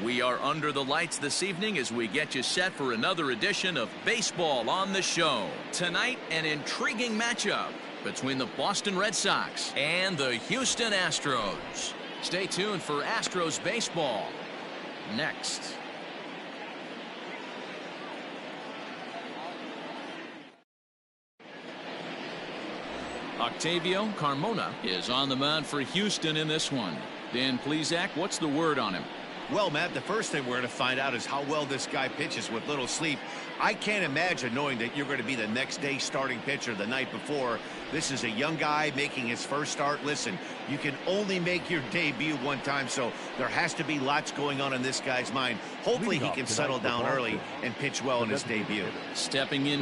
We are under the lights this evening as we get you set for another edition of Baseball on the Show. Tonight, an intriguing matchup between the Boston Red Sox and the Houston Astros. Stay tuned for Astros baseball next. Octavio Carmona is on the mound for Houston in this one. Dan Plesac, what's the word on him? Well, Matt, the first thing we're going to find out is how well this guy pitches with little sleep. I can't imagine knowing that you're going to be the next day starting pitcher the night before. This is a young guy making his first start. Listen, you can only make your debut one time, so there has to be lots going on in this guy's mind. Hopefully he can settle down early and pitch well in his debut. Stepping in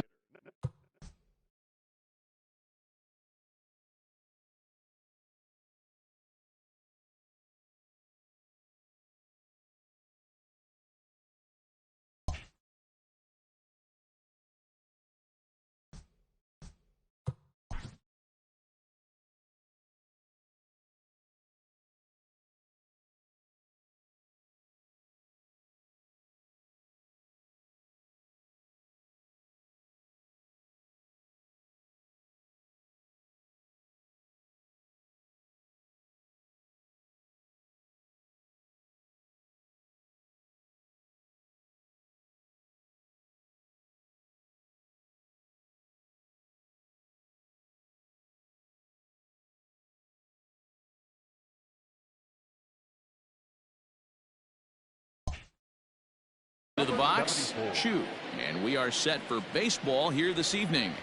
to the box, Chu, and we are set for baseball here this evening.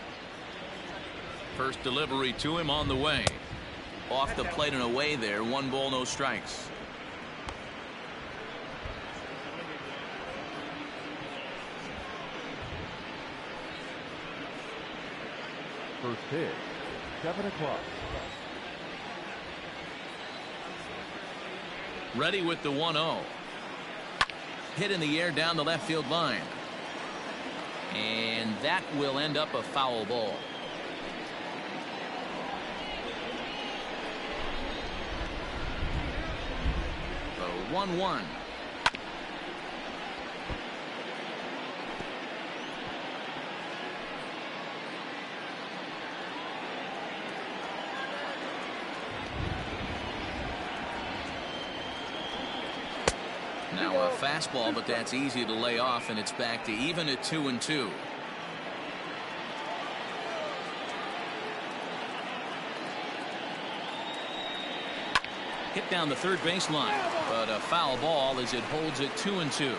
First delivery to him on the way. Off the plate and away there. 1 ball, no strikes. First pitch, 7 o'clock. Ready with the 1-0. Hit in the air down the left field line. And that will end up a foul ball. The 1-1. Now a fastball, but that's easy to lay off, and it's back to even at 2-2. Hit down the third baseline, but a foul ball as it holds it 2-2.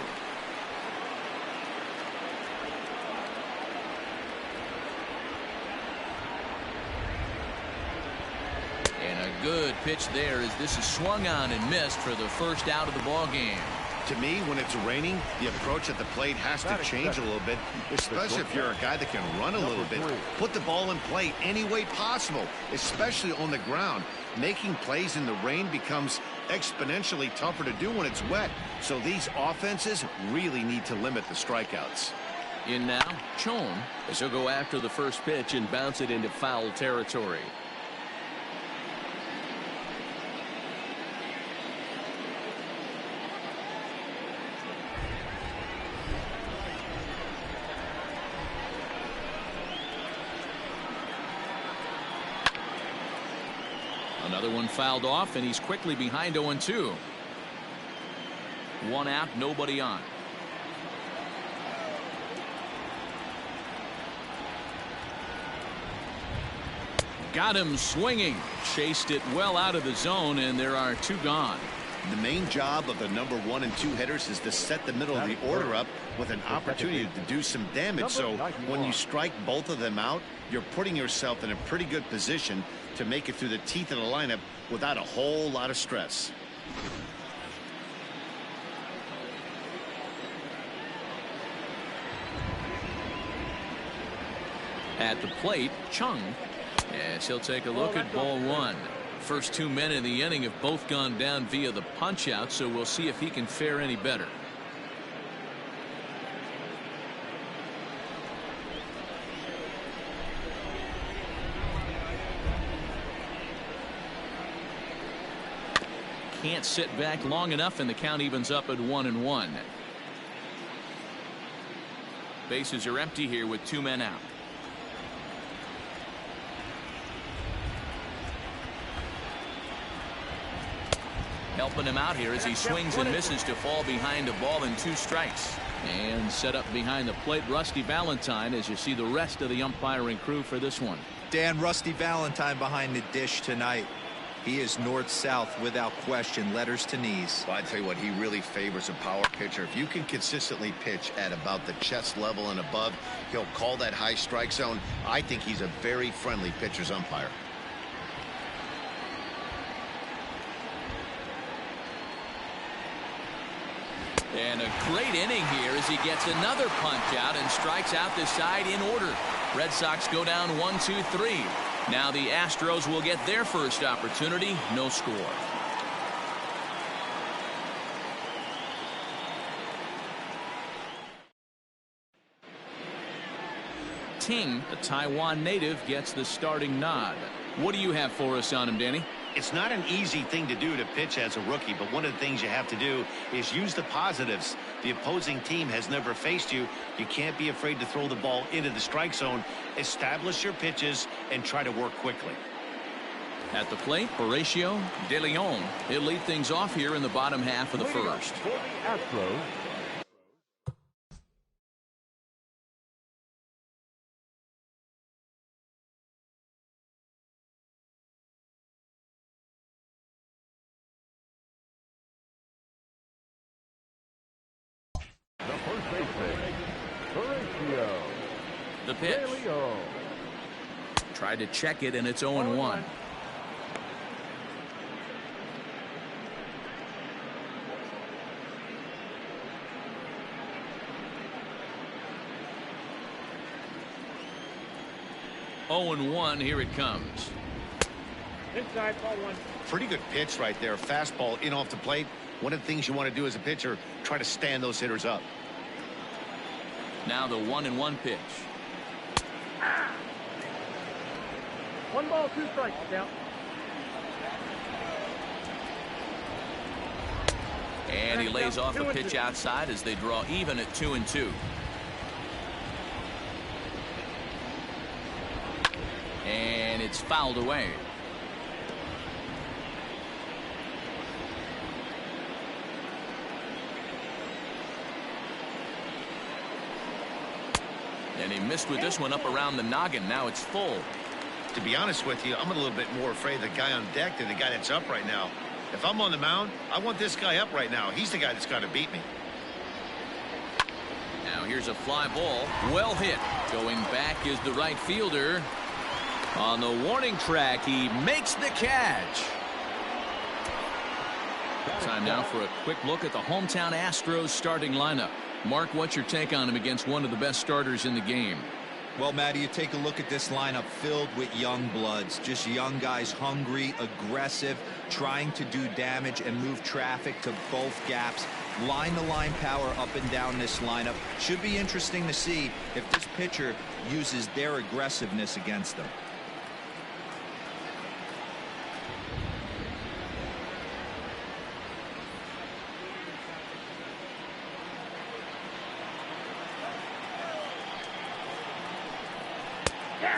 And a good pitch there as this is swung on and missed for the first out of the ball game. To me, when it's raining, the approach at the plate has to change a little bit, especially if you're a guy that can run a little bit. Put the ball in play any way possible, especially on the ground. Making plays in the rain becomes exponentially tougher to do when it's wet. So these offenses really need to limit the strikeouts. In now, Chon, as he'll go after the first pitch and bounce it into foul territory. Another one fouled off, and he's quickly behind 0-2. 1 out, nobody on. Got him swinging. Chased it well out of the zone, and there are 2 gone. The main job of the number 1 and 2 hitters is to set the middle of the order up with an opportunity to do some damage. So when you strike both of them out, you're putting yourself in a pretty good position to make it through the teeth of the lineup without a whole lot of stress. At the plate, Chung, as he'll take a look at ball 1. First 2 men in the inning have both gone down via the punch out, so we'll see if he can fare any better. can't sit back long enough, and the count evens up at 1-1. Bases are empty here with 2 men out. Helping him out here as he swings and misses to fall behind a ball and 2 strikes. And set up behind the plate, Rusty Valentine, as you see the rest of the umpiring crew for this one. Dan, Rusty Valentine behind the dish tonight. He is north-south without question, letters to knees. Well, I tell you what, he really favors a power pitcher. If you can consistently pitch at about the chest level and above, he'll call that high strike zone. I think he's a very friendly pitcher's umpire. And a great inning here as he gets another punch out and strikes out the side in order. Red Sox go down 1-2-3. Now the Astros will get their first opportunity. No score. Ting, a Taiwan native, gets the starting nod. What do you have for us on him, Danny? It's not an easy thing to do to pitch as a rookie, but one of the things you have to do is use the positives. The opposing team has never faced you. You can't be afraid to throw the ball into the strike zone. Establish your pitches and try to work quickly. At the plate, Horatio De Leon. He'll lead things off here in the bottom half of the first. For the Astros, the first baseman, Horatio The pitch. De Leon. Tried to check it, and it's 0-1. Oh and 1, here it comes. Inside, ball 1. Pretty good pitch right there. Fastball in off the plate. One of the things you want to do as a pitcher, try to stand those hitters up. Now the 1-1 pitch. 1 ball, 2 strikes. Down. And he lays off a pitch outside as they draw even at 2-2. And it's fouled away. And he missed with this one up around the noggin. Now it's full. To be honest with you, I'm a little bit more afraid of the guy on deck than the guy that's up right now. If I'm on the mound, I want this guy up right now. He's the guy that's got to beat me. Now here's a fly ball. Well hit. Going back is the right fielder. On the warning track, he makes the catch. Time now for a quick look at the hometown Astros starting lineup. Mark, what's your take on him against one of the best starters in the game? Well, Matty, you take a look at this lineup filled with young bloods, just young guys, hungry, aggressive, trying to do damage and move traffic to both gaps. Line-to-line power up and down this lineup. Should be interesting to see if this pitcher uses their aggressiveness against them.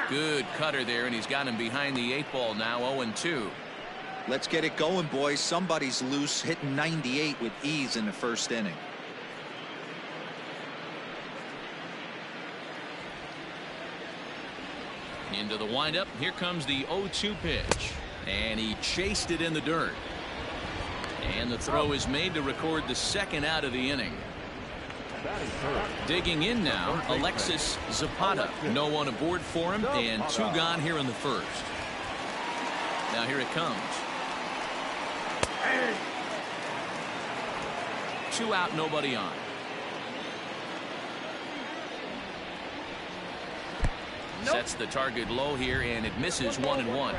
Good cutter there, and he's got him behind the 8 ball now. 0-2. Let's get it going, boys. Somebody's loose, hitting 98 with ease in the first inning. Into the windup. Here comes the 0-2 pitch. And he chased it in the dirt. And the throw is made to record the second out of the inning. Digging in now, Alexis Zapata. No one aboard for him, and 2 gone here in the first. Now here it comes. 2 out, nobody on. Sets the target low here, and it misses 1-1.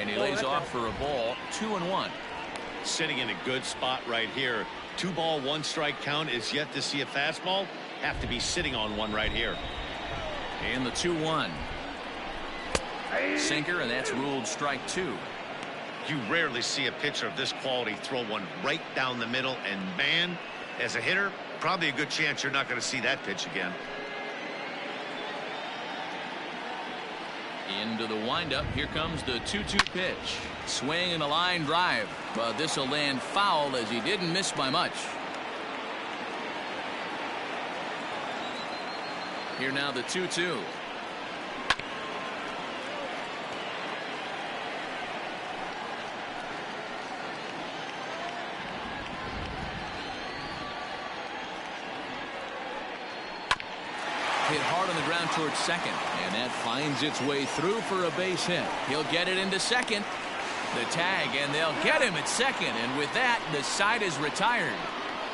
And he lays off for a ball. 2-1. Sitting in a good spot right here. 2-ball, 1-strike count is yet to see a fastball. Have to be sitting on one right here. And the 2-1. Sinker, and that's ruled strike 2. You rarely see a pitcher of this quality throw one right down the middle, and man, as a hitter, probably a good chance you're not going to see that pitch again. Into the windup. Here comes the 2-2 pitch. Swing and a line drive, but this will land foul as he didn't miss by much. Here now the 2-2. Hit hard on the ground towards second, and that finds its way through for a base hit. He'll get it into second. The tag, and they'll get him at second, and with that, the side is retired.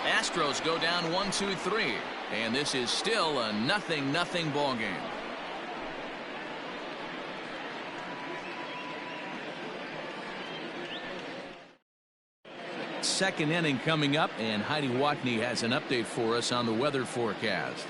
Astros go down 1-2-3, and this is still a 0-0 ball game. Second inning coming up, and Heidi Watney has an update for us on the weather forecast.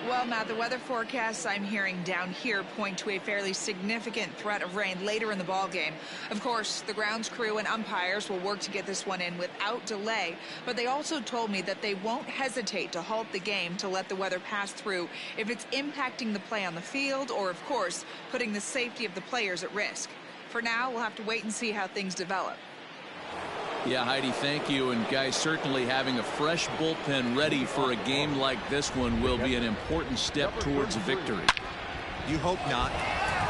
Well, Matt, the weather forecasts I'm hearing down here point to a fairly significant threat of rain later in the ball game. Of course, the grounds crew and umpires will work to get this one in without delay, but they also told me that they won't hesitate to halt the game to let the weather pass through if it's impacting the play on the field or, of course, putting the safety of the players at risk. For now, we'll have to wait and see how things develop. Yeah, Heidi, thank you. And guys, certainly having a fresh bullpen ready for a game like this one will be an important step towards victory. You hope not,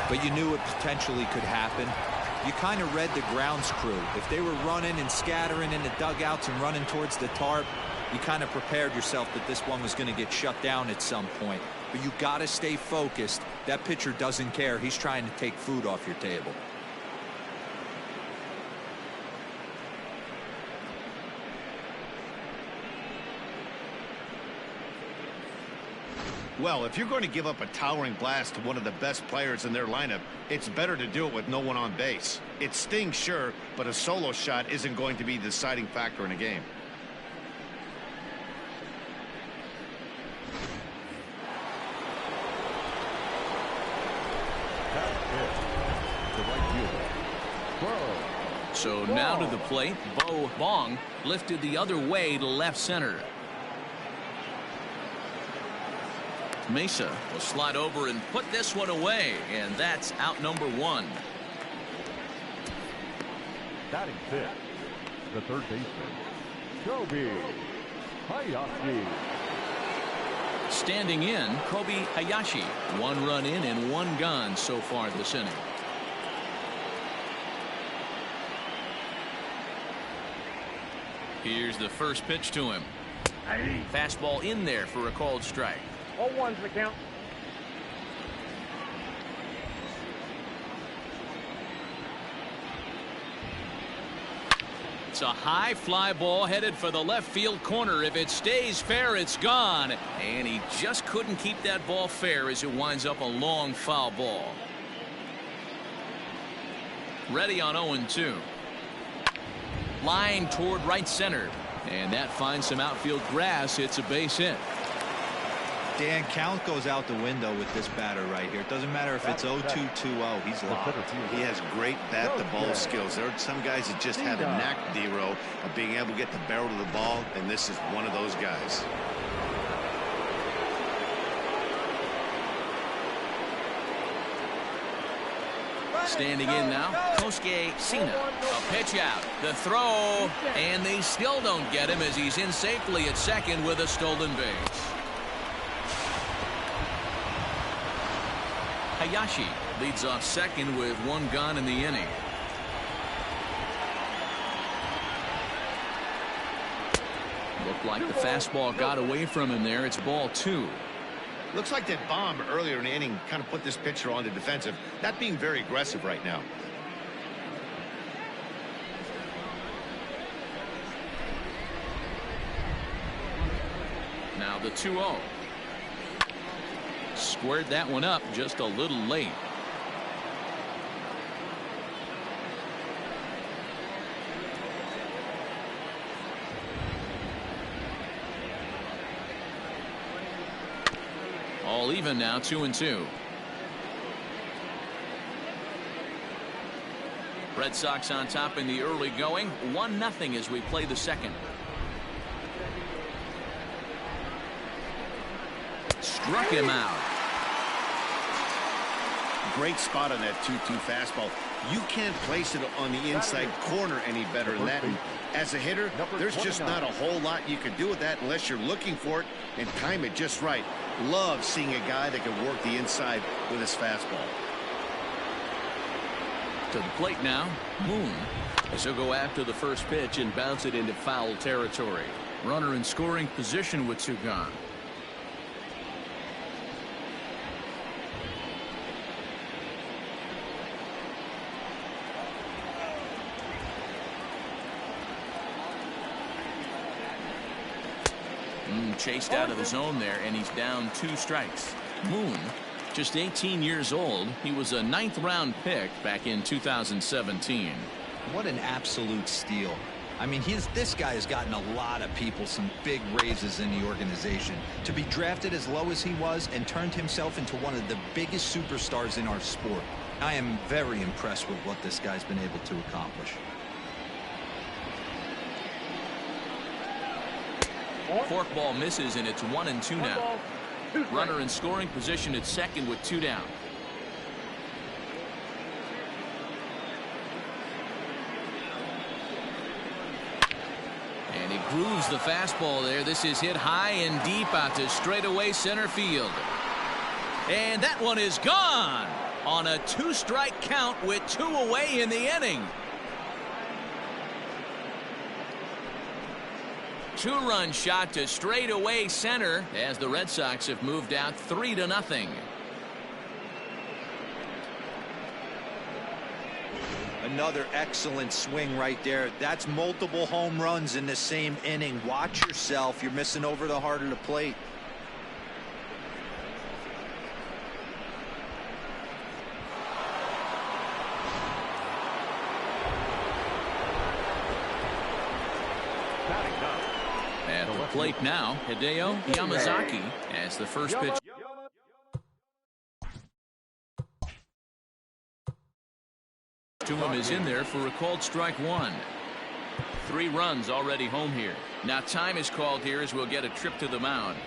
but you knew it potentially could happen. You kind of read the grounds crew. If they were running and scattering in the dugouts and running towards the tarp, you kind of prepared yourself that this one was going to get shut down at some point. But you got to stay focused. That pitcher doesn't care. He's trying to take food off your table. Well, if you're going to give up a towering blast to one of the best players in their lineup, it's better to do it with no one on base. It stings, sure, but a solo shot isn't going to be the deciding factor in a game. So now to the plate, Bo Bong lifted the other way to left center. Mesa will slide over and put this one away, and that's out number 1. Batting fifth, the third baseman, Kobe Hayashi. Standing in, Kobe Hayashi. 1 run in and 1 gone so far this inning. Here's the first pitch to him. Fastball in there for a called strike. 0-1's the count. It's a high fly ball headed for the left field corner. If it stays fair, it's gone. And he just couldn't keep that ball fair as it winds up a long foul ball. Ready on 0-2. Line toward right center. And that finds some outfield grass. It's a base hit. Dan, count goes out the window with this batter right here. It doesn't matter if it's 0-2, 2-0. He's locked. He has great bat-to-ball skills. There are some guys that just have a knack, D-Row, of being able to get the barrel of the ball, and this is one of those guys. Standing in now, Kosuke Sina. A pitch out, the throw, and they still don't get him as he's in safely at second with a stolen base. Hayashi leads off second with 1 gone in the inning. Looked like the fastball got away from him there. It's ball 2. Looks like that bomb earlier in the inning kind of put this pitcher on the defensive. Not being very aggressive right now. Now the 2-0. Squared that one up just a little late. All even now, 2-2. Red Sox on top in the early going, 1-0 as we play the second. Struck him out. Great spot on that 2-2 fastball. You can't place it on the inside corner any better than that. And as a hitter, there's just not a whole lot you can do with that unless you're looking for it and time it just right. Love seeing a guy that can work the inside with his fastball. To the plate now, Moon. As he'll go after the first pitch and bounce it into foul territory. Runner in scoring position with 2 gone. Chased out of the zone there, and he's down 2 strikes. Moon, just 18 years old. He was a 9th-round pick back in 2017. What an absolute steal. I mean, this guy has gotten a lot of people some big raises in the organization. To be drafted as low as he was and turned himself into one of the biggest superstars in our sport. I am very impressed with what this guy's been able to accomplish. Forkball misses, and it's 1-2 now. Runner in scoring position at second with 2 down. And he grooves the fastball there. This is hit high and deep out to straightaway center field. And that one is gone on a 2-strike count with 2 away in the inning. 2-run shot to straightaway center as the Red Sox have moved out 3-0. Another excellent swing right there. That's multiple home runs in the same inning. Watch yourself. You're missing over the heart of the plate. At the plate now, Hideo Yamazaki as the first pitch. To him is in there for a called strike 1. 3 runs already home here. Now time is called here as we'll get a trip to the mound.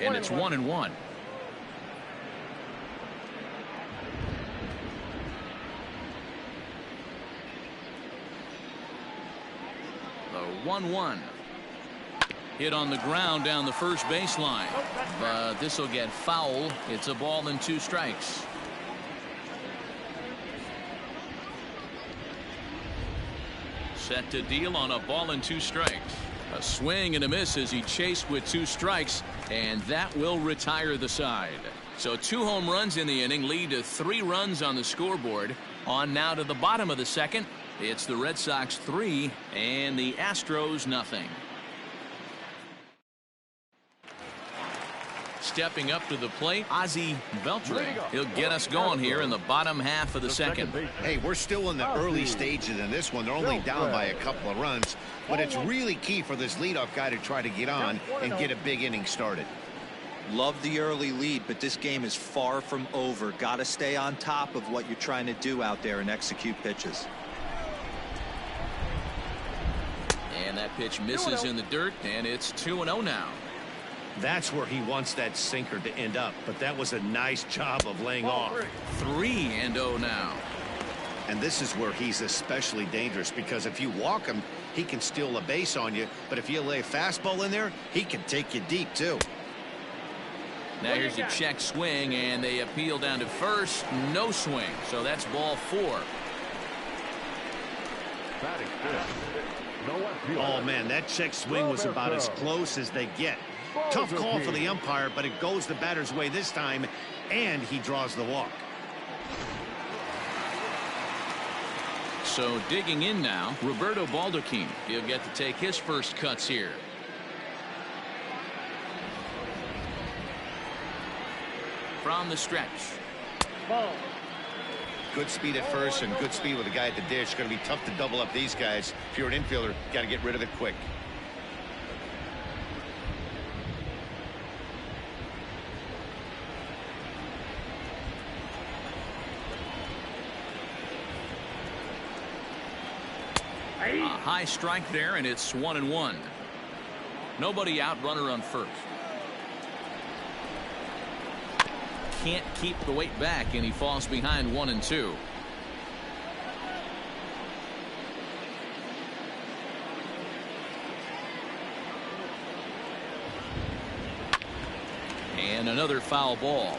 And it's 1-1. The 1-1. Hit on the ground down the first baseline. But this will get foul. It's a ball and 2 strikes. Set to deal on a ball and 2 strikes. A swing and a miss as he chased with 2 strikes, and that will retire the side. So 2 home runs in the inning lead to 3 runs on the scoreboard. On now to the bottom of the second. It's the Red Sox 3 and the Astros 0. Stepping up to the plate, Ozzie Beltre. He'll get us going here in the bottom half of the second. Hey, we're still in the early stages in this one. They're only down by a couple of runs, but it's really key for this leadoff guy to try to get on and get a big inning started. Love the early lead, but this game is far from over. Got to stay on top of what you're trying to do out there and execute pitches. And that pitch misses in the dirt, and it's 2-0 now. That's where he wants that sinker to end up, but that was a nice job of laying off. 3-0 now. And this is where he's especially dangerous, because if you walk him, he can steal a base on you, but if you lay a fastball in there, he can take you deep too. Now here's a check swing, and they appeal down to first. No swing, so that's ball 4. Batting fifth. No outfielder. Oh, man, that check swing was about as close as they get. Tough call for the umpire, but it goes the batter's way this time, and he draws the walk. So digging in now, Roberto Baldacchini. He'll get to take his first cuts here. From the stretch. Ball. Good speed at first and good speed with the guy at the dish. Going to be tough to double up these guys. If you're an infielder, got to get rid of it quick. A high strike there, and it's 1-1. Nobody out, runner on first. Can't keep the weight back, and he falls behind 1-2. And another foul ball.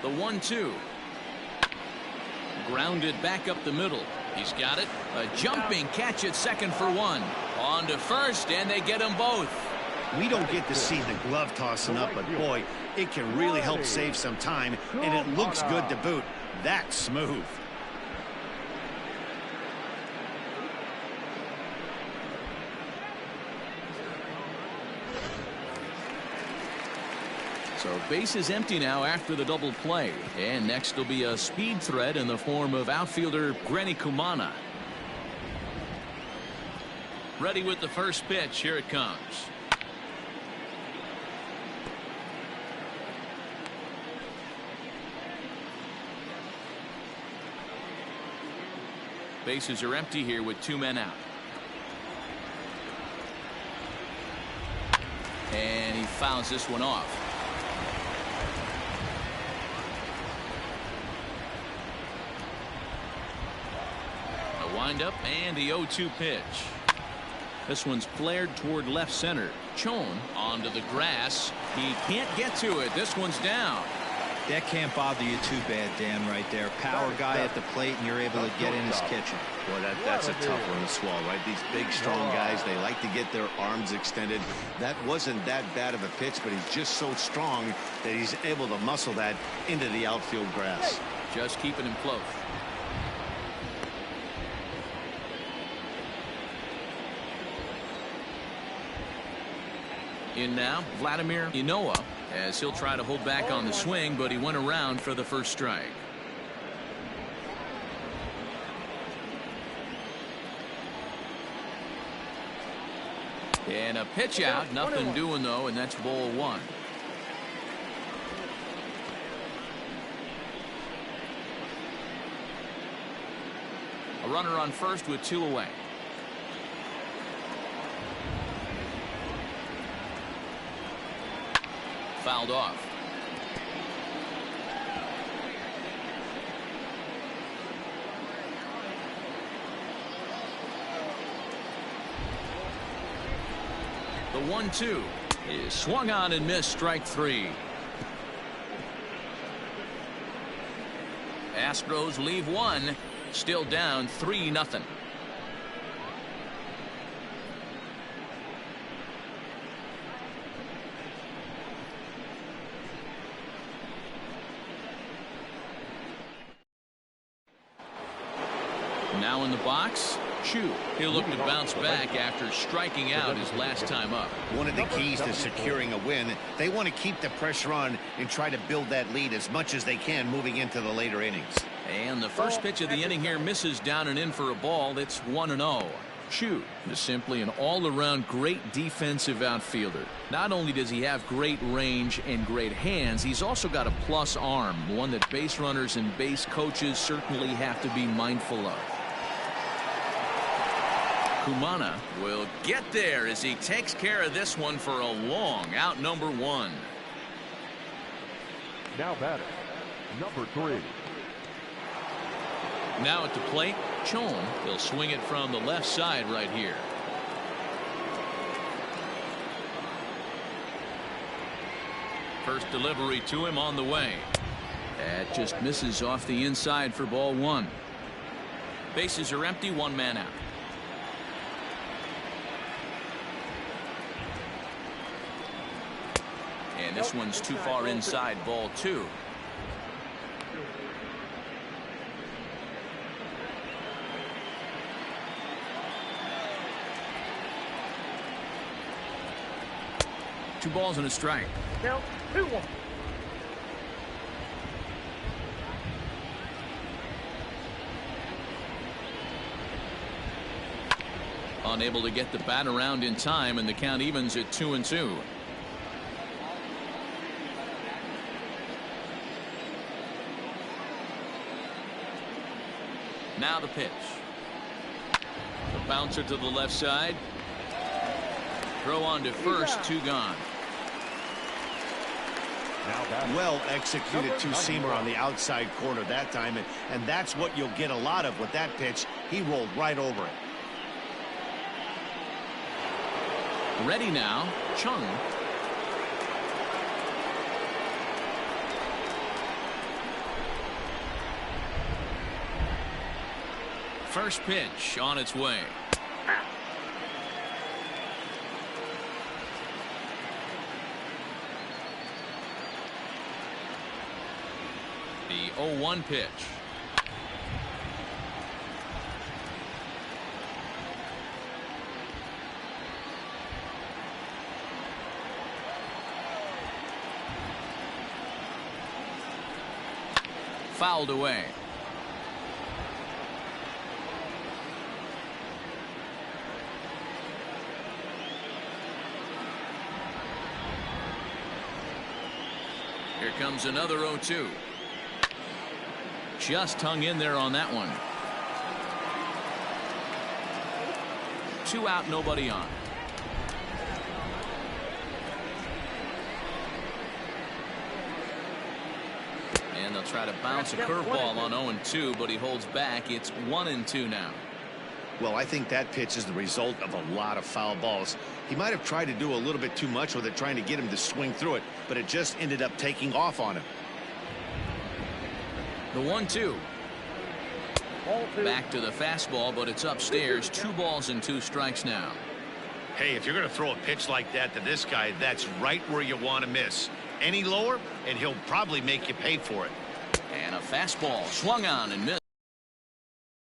The 1-2. Grounded back up the middle. He's got it. A jumping catch at second for 1. On to first, and they get them both. We don't get to see the glove tossing up, but boy, it can really help save some time, and it looks good to boot. That's smooth. So base is empty now after the double play. And next will be a speed threat in the form of outfielder Granny Kumana. Ready with the first pitch. Here it comes. Bases are empty here with 2 men out. And he fouls this one off. A windup and the 0-2 pitch. This one's flared toward left center. Chon onto the grass. He can't get to it. This one's down. That can't bother you too bad, Dan, right there. Power guy at the plate, and you're able to get in his kitchen. Boy, that's a tough one to swallow, right? These big, strong guys, they like to get their arms extended. That wasn't that bad of a pitch, but he's just so strong that he's able to muscle that into the outfield grass. Just keeping him close. In now, Vladimir Inoa, as he'll try to hold back on the swing, but he went around for the first strike. And a pitch out, nothing doing though, and that's ball 1. A runner on first with 2 away. Fouled off. The 1-2 is swung on and missed. Strike 3. Astros leave 1, still down 3-0. Now in the box, Chu. He'll look to bounce back after striking out his last time up. One of the keys to securing a win, they want to keep the pressure on and try to build that lead as much as they can moving into the later innings. And the first pitch of the inning here misses down and in for a ball. That's 1-0. Chu is simply an all-around great defensive outfielder. Not only does he have great range and great hands, he's also got a plus arm, one that base runners and base coaches certainly have to be mindful of. Kumana will get there as he takes care of this one for a long out. Number 1. Now batting, number 3. Now at the plate, Chon will swing it from the left side right here. First delivery to him on the way. That just misses off the inside for ball one. Bases are empty, one man out. And this one's too far inside, ball two. Two balls and a strike. Count 2-1. Unable to get the bat around in time, and the count evens at 2-2. Now the pitch. The bouncer to the left side. Throw on to first, two gone. Well executed two-seamer on the outside corner that time, and that's what you'll get a lot of with that pitch. He rolled right over it. Ready now, Chung. First pitch on its way. The 0-1 pitch. Fouled away. Here comes another 0-2. Just hung in there on that one. Two out, nobody on. And they'll try to bounce a curveball on 0-2, but he holds back. It's 1-2 now. Well, I think that pitch is the result of a lot of foul balls. He might have tried to do a little bit too much with it, trying to get him to swing through it, but it just ended up taking off on him. The 1-2. Back to the fastball, but it's upstairs. 2 balls and 2 strikes now. Hey, if you're going to throw a pitch like that to this guy, that's right where you want to miss. Any lower, and he'll probably make you pay for it. And a fastball swung on and missed.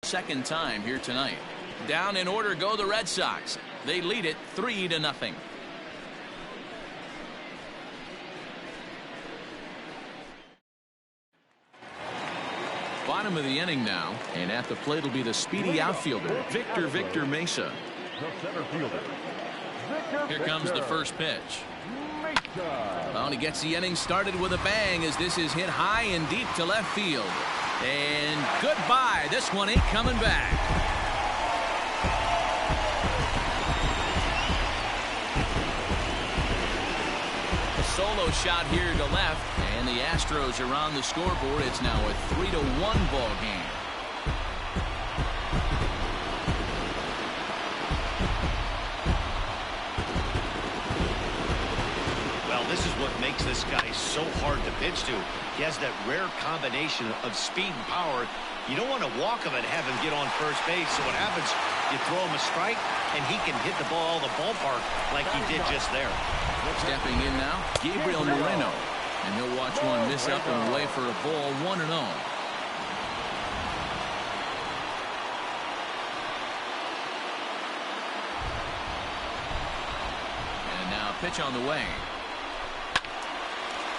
Second time here tonight. Down in order go the Red Sox. They lead it 3-0. Bottom of the inning now, and at the plate will be the speedy outfielder Victor Mesa. The center fielder. Here comes the first pitch. Well, and he gets the inning started with a bang as this is hit high and deep to left field. And goodbye. This one ain't coming back. A solo shot here to left, and the Astros are on the scoreboard. It's now a 3-1 ball game. This is what makes this guy so hard to pitch to. He has that rare combination of speed and power. You don't want to walk him and have him get on first base. So what happens, you throw him a strike, and he can hit the ball the ballpark like he did just there. Stepping in now, Gabriel Moreno. And he'll watch one miss up and away for a ball, 1-0. And now a pitch on the way.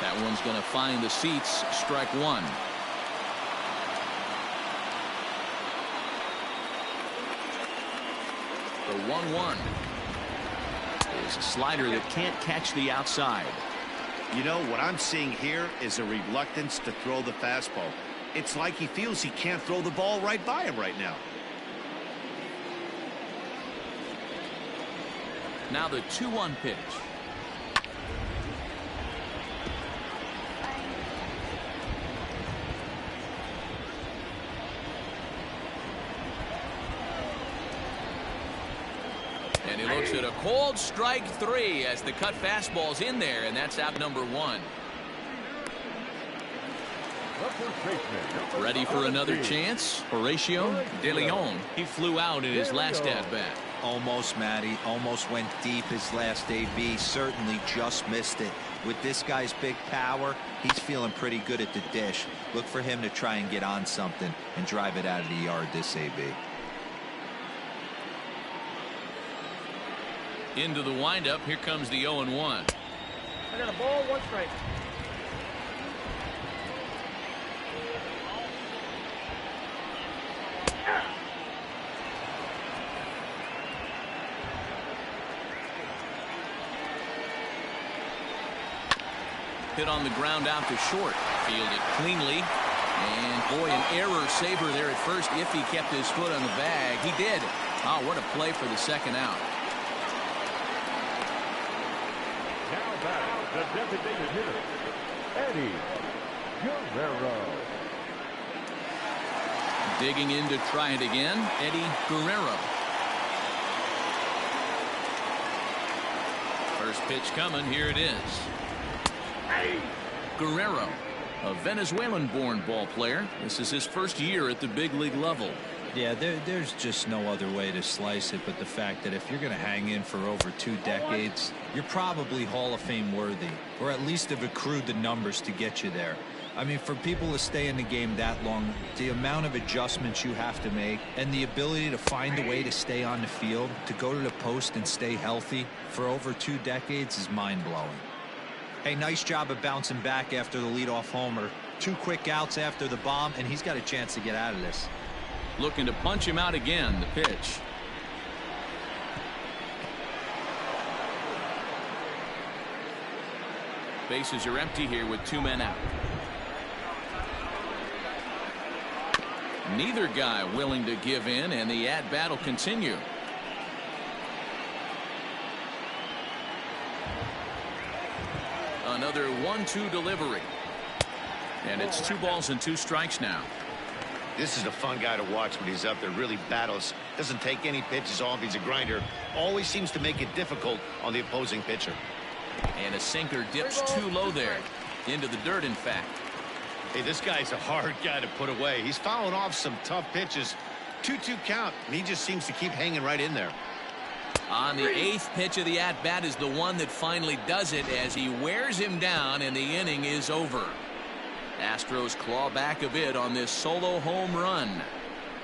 That one's going to find the seats. Strike one. The 1-1 is a slider that can't catch the outside. You know, what I'm seeing here is a reluctance to throw the fastball. It's like he feels he can't throw the ball right by him right now. Now the 2-1 pitch. And he looks at a cold strike 3 as the cut fastball's in there, and that's out number 1. Ready for another chance? Horatio De Leon. He flew out in his last at-bat. Almost, Matty. Almost went deep his last AB. Certainly just missed it. With this guy's big power, he's feeling pretty good at the dish. Look for him to try and get on something and drive it out of the yard this AB. Into the windup. Here comes the 0-1. I got a ball, 1 strike. Hit on the ground out to short. Fielded cleanly. And boy, an error saver there at first if he kept his foot on the bag. He did. Oh, what a play for the second out. Now back, the designated hitter, Eddie Guerrero. Digging in to try it again, Eddie Guerrero. First pitch coming. Here it is. Guerrero, a Venezuelan-born ball player. This is his first year at the big league level. Yeah, there's just no other way to slice it but the fact that if you're going to hang in for over 2 decades, you're probably Hall of Fame worthy, or at least have accrued the numbers to get you there. I mean, for people to stay in the game that long, the amount of adjustments you have to make and the ability to find a way to stay on the field, to go to the post and stay healthy for over 2 decades is mind-blowing. Hey, nice job of bouncing back after the leadoff homer. 2 quick outs after the bomb, and he's got a chance to get out of this. Looking to punch him out again. The pitch. Bases are empty here with 2 men out. Neither guy willing to give in, and the at-bat will continue. Another 1-2 delivery. And it's 2 balls and 2 strikes now. This is a fun guy to watch when he's up there. Really battles. Doesn't take any pitches off. He's a grinder. Always seems to make it difficult on the opposing pitcher. And a sinker dips too low there. Into the dirt, in fact. Hey, this guy's a hard guy to put away. He's fouling off some tough pitches. 2-2 count, and he just seems to keep hanging right in there. On the 8th pitch of the at-bat is the one that finally does it as he wears him down, and the inning is over. Astros claw back a bit on this solo home run.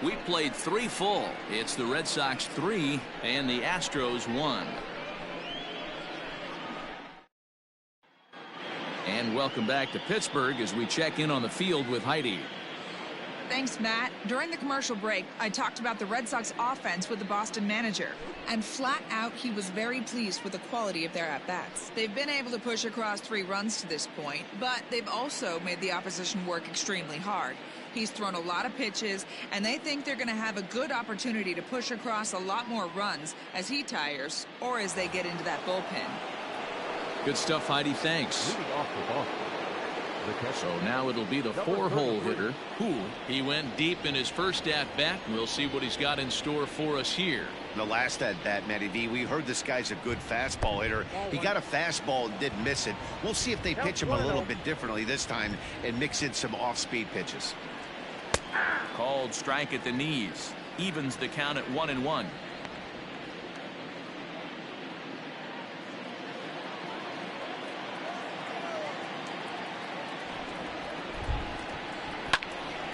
We played 3 full. It's the Red Sox 3 and the Astros 1. And welcome back to Pittsburgh as we check in on the field with Heidi. Thanks, Matt. During the commercial break, I talked about the Red Sox offense with the Boston manager. And flat out, he was very pleased with the quality of their at-bats. They've been able to push across 3 runs to this point, but they've also made the opposition work extremely hard. He's thrown a lot of pitches, and they think they're going to have a good opportunity to push across a lot more runs as he tires or as they get into that bullpen. Good stuff, Heidi. Thanks. Leading off for Boston, the catcher. So now it'll be the 4-hole hitter. Poole. He went deep in his first at-bat. We'll see what he's got in store for us here. The last at-bat, Matty V, we heard this guy's a good fastball hitter. He got a fastball and didn't miss it. We'll see if they pitch him a little bit differently this time and mix in some off-speed pitches. Called strike at the knees. Evens the count at 1-1.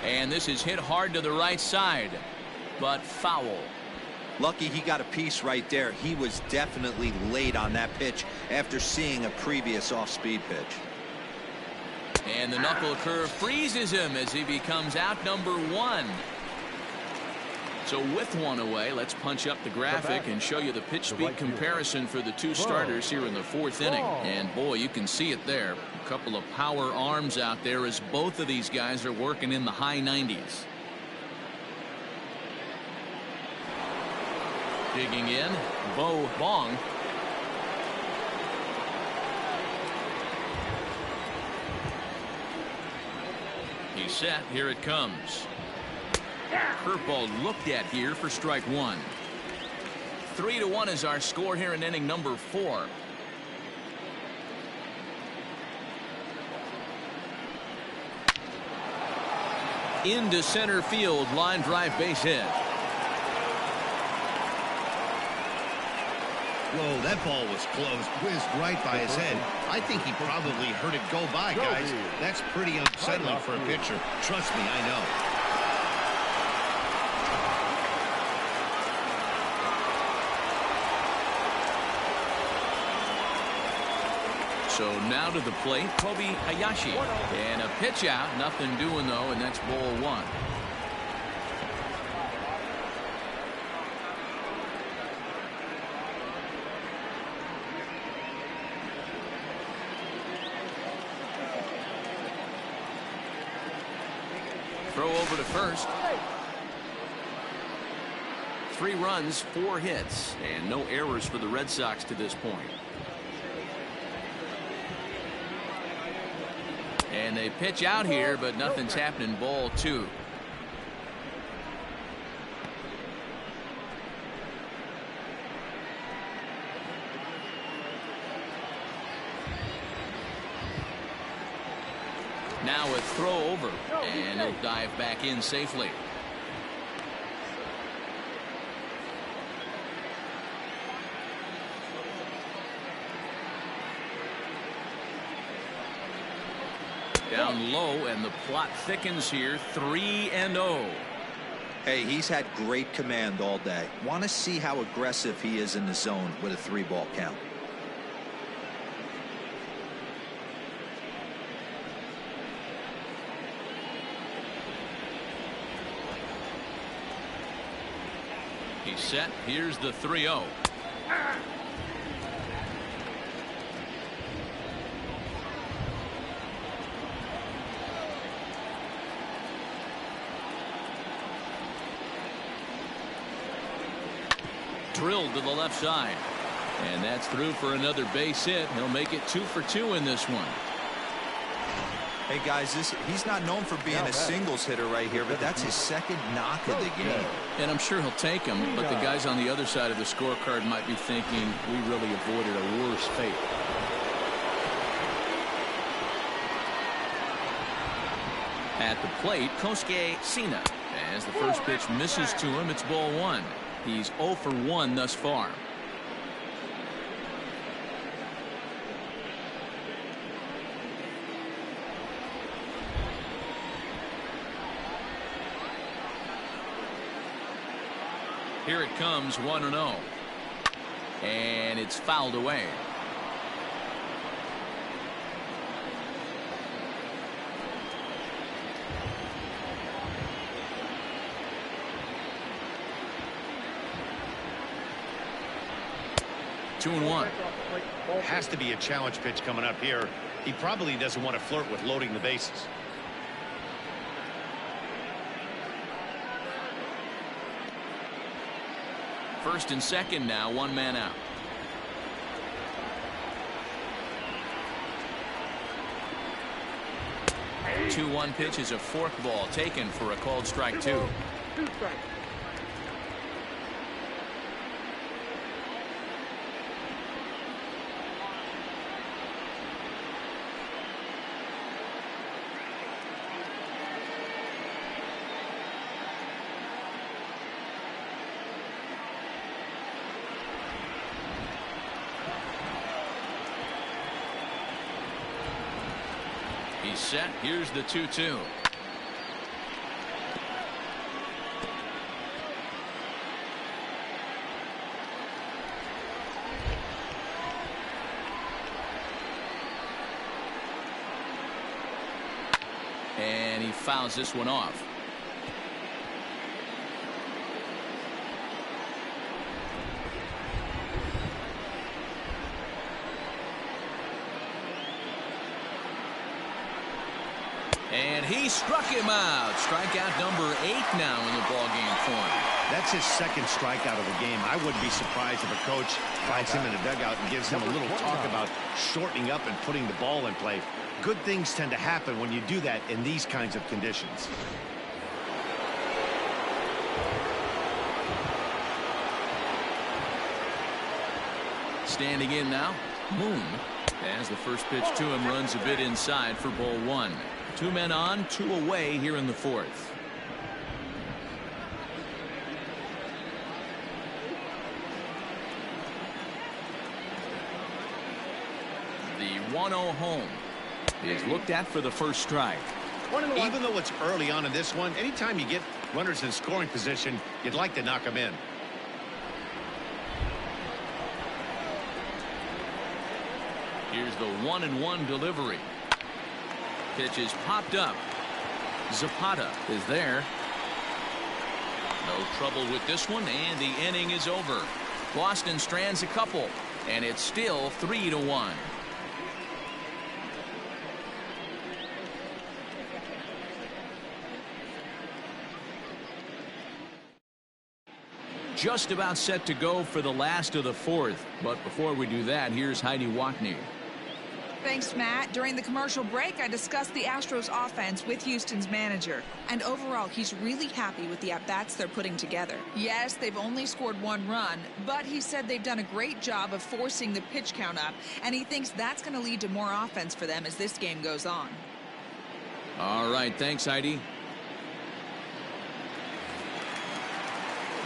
And this is hit hard to the right side, but foul. Lucky he got a piece right there. He was definitely late on that pitch after seeing a previous off-speed pitch. And the knuckle curve freezes him as he becomes out number 1. So with 1 away, let's punch up the graphic and show you the pitch speed comparison for the 2 starters here in the 4th inning. And boy, you can see it there. A couple of power arms out there as both of these guys are working in the high 90s. Digging in, Bo Bong. He's set. Here it comes. Curveball looked at here for strike 1. 3-1 is our score here in inning number 4. Into center field, line drive, base hit. Whoa, that ball was close. Whizzed right by his head. I think he probably heard it go by, guys. That's pretty unsettling for a pitcher. Trust me, I know. So now to the plate, Kobe Hayashi. And a pitch out, nothing doing though, and that's ball 1. Throw over to first. 3 runs, 4 hits, and no errors for the Red Sox to this point. And they pitch out here, but nothing's happening. Ball 2. Now a throw over, and he'll dive back in safely. Down low, and the plot thickens here. 3-0. Hey, he's had great command all day. Want to see how aggressive he is in the zone with a 3-ball count. He's set. Here's the 3-0. Drilled to the left side, and that's through for another base hit. He'll make it 2 for 2 in this one. Hey guys, he's not known for being a singles hitter right here, but that's his second knock of the game. And I'm sure he'll take him, but the guys on the other side of the scorecard might be thinking we really avoided a worse fate. At the plate, Kosuke Sina. As the first pitch misses to him, it's ball 1. He's 0 for 1 thus far. Here it comes, 1-0. And it's fouled away. Two and 1. Has to be a challenge pitch coming up here. He probably doesn't want to flirt with loading the bases. First and second now, 1 man out. The 2-1 pitch is a forkball taken for a called strike 2. He's set. Here's the 2-2. And he fouls this one off. And he struck him out. Strikeout number 8 now in the ballgame for him. That's his second strikeout of the game. I wouldn't be surprised if a coach finds him in the dugout and gives him a little talk about shortening up and putting the ball in play. Good things tend to happen when you do that in these kinds of conditions. Standing in now, Moon. As the first pitch to him runs a bit inside for ball one. 2 men on, 2 away here in the fourth. The 1-0 home is looked at for the first strike. Even though it's early on in this one, anytime you get runners in scoring position, you'd like to knock them in. Here's the 1-1 delivery. Pitch is popped up. Zapata is there. No trouble with this one, and the inning is over. Boston strands a couple, and it's still 3-1. Just about set to go for the last of the fourth. But before we do that, here's Heidi Wackney. Thanks, Matt. During the commercial break, I discussed the Astros offense with Houston's manager. And overall, he's really happy with the at-bats they're putting together. Yes, they've only scored 1 run, but he said they've done a great job of forcing the pitch count up, and he thinks that's going to lead to more offense for them as this game goes on. All right, thanks, Heidi.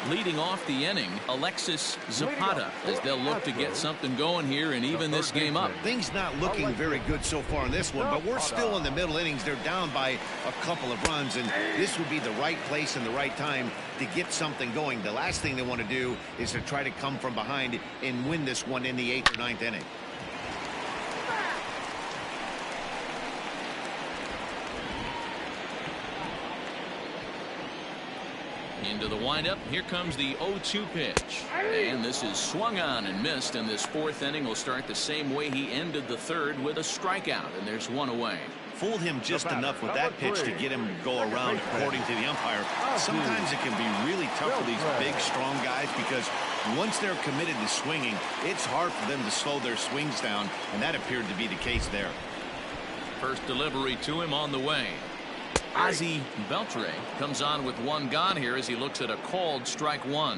Leading off the inning, Alexis Zapata, as they'll look to get something going here and even this game up. Things not looking very good so far in this one, but we're still in the middle innings. They're down by a couple of runs, and this would be the right place and the right time to get something going. The last thing they want to do is to try to come from behind and win this one in the 8th or 9th inning. Into the windup. Here comes the 0-2 pitch. And this is swung on and missed, and this 4th inning will start the same way he ended the 3rd with a strikeout, and there's 1 away. Fooled him just enough with that pitch to get him to go around, according to the umpire. Sometimes it can be really tough for these big, strong guys because once they're committed to swinging, it's hard for them to slow their swings down, and that appeared to be the case there. First delivery to him on the way. Ozzie Beltre comes on with 1 gone here as he looks at a called strike 1.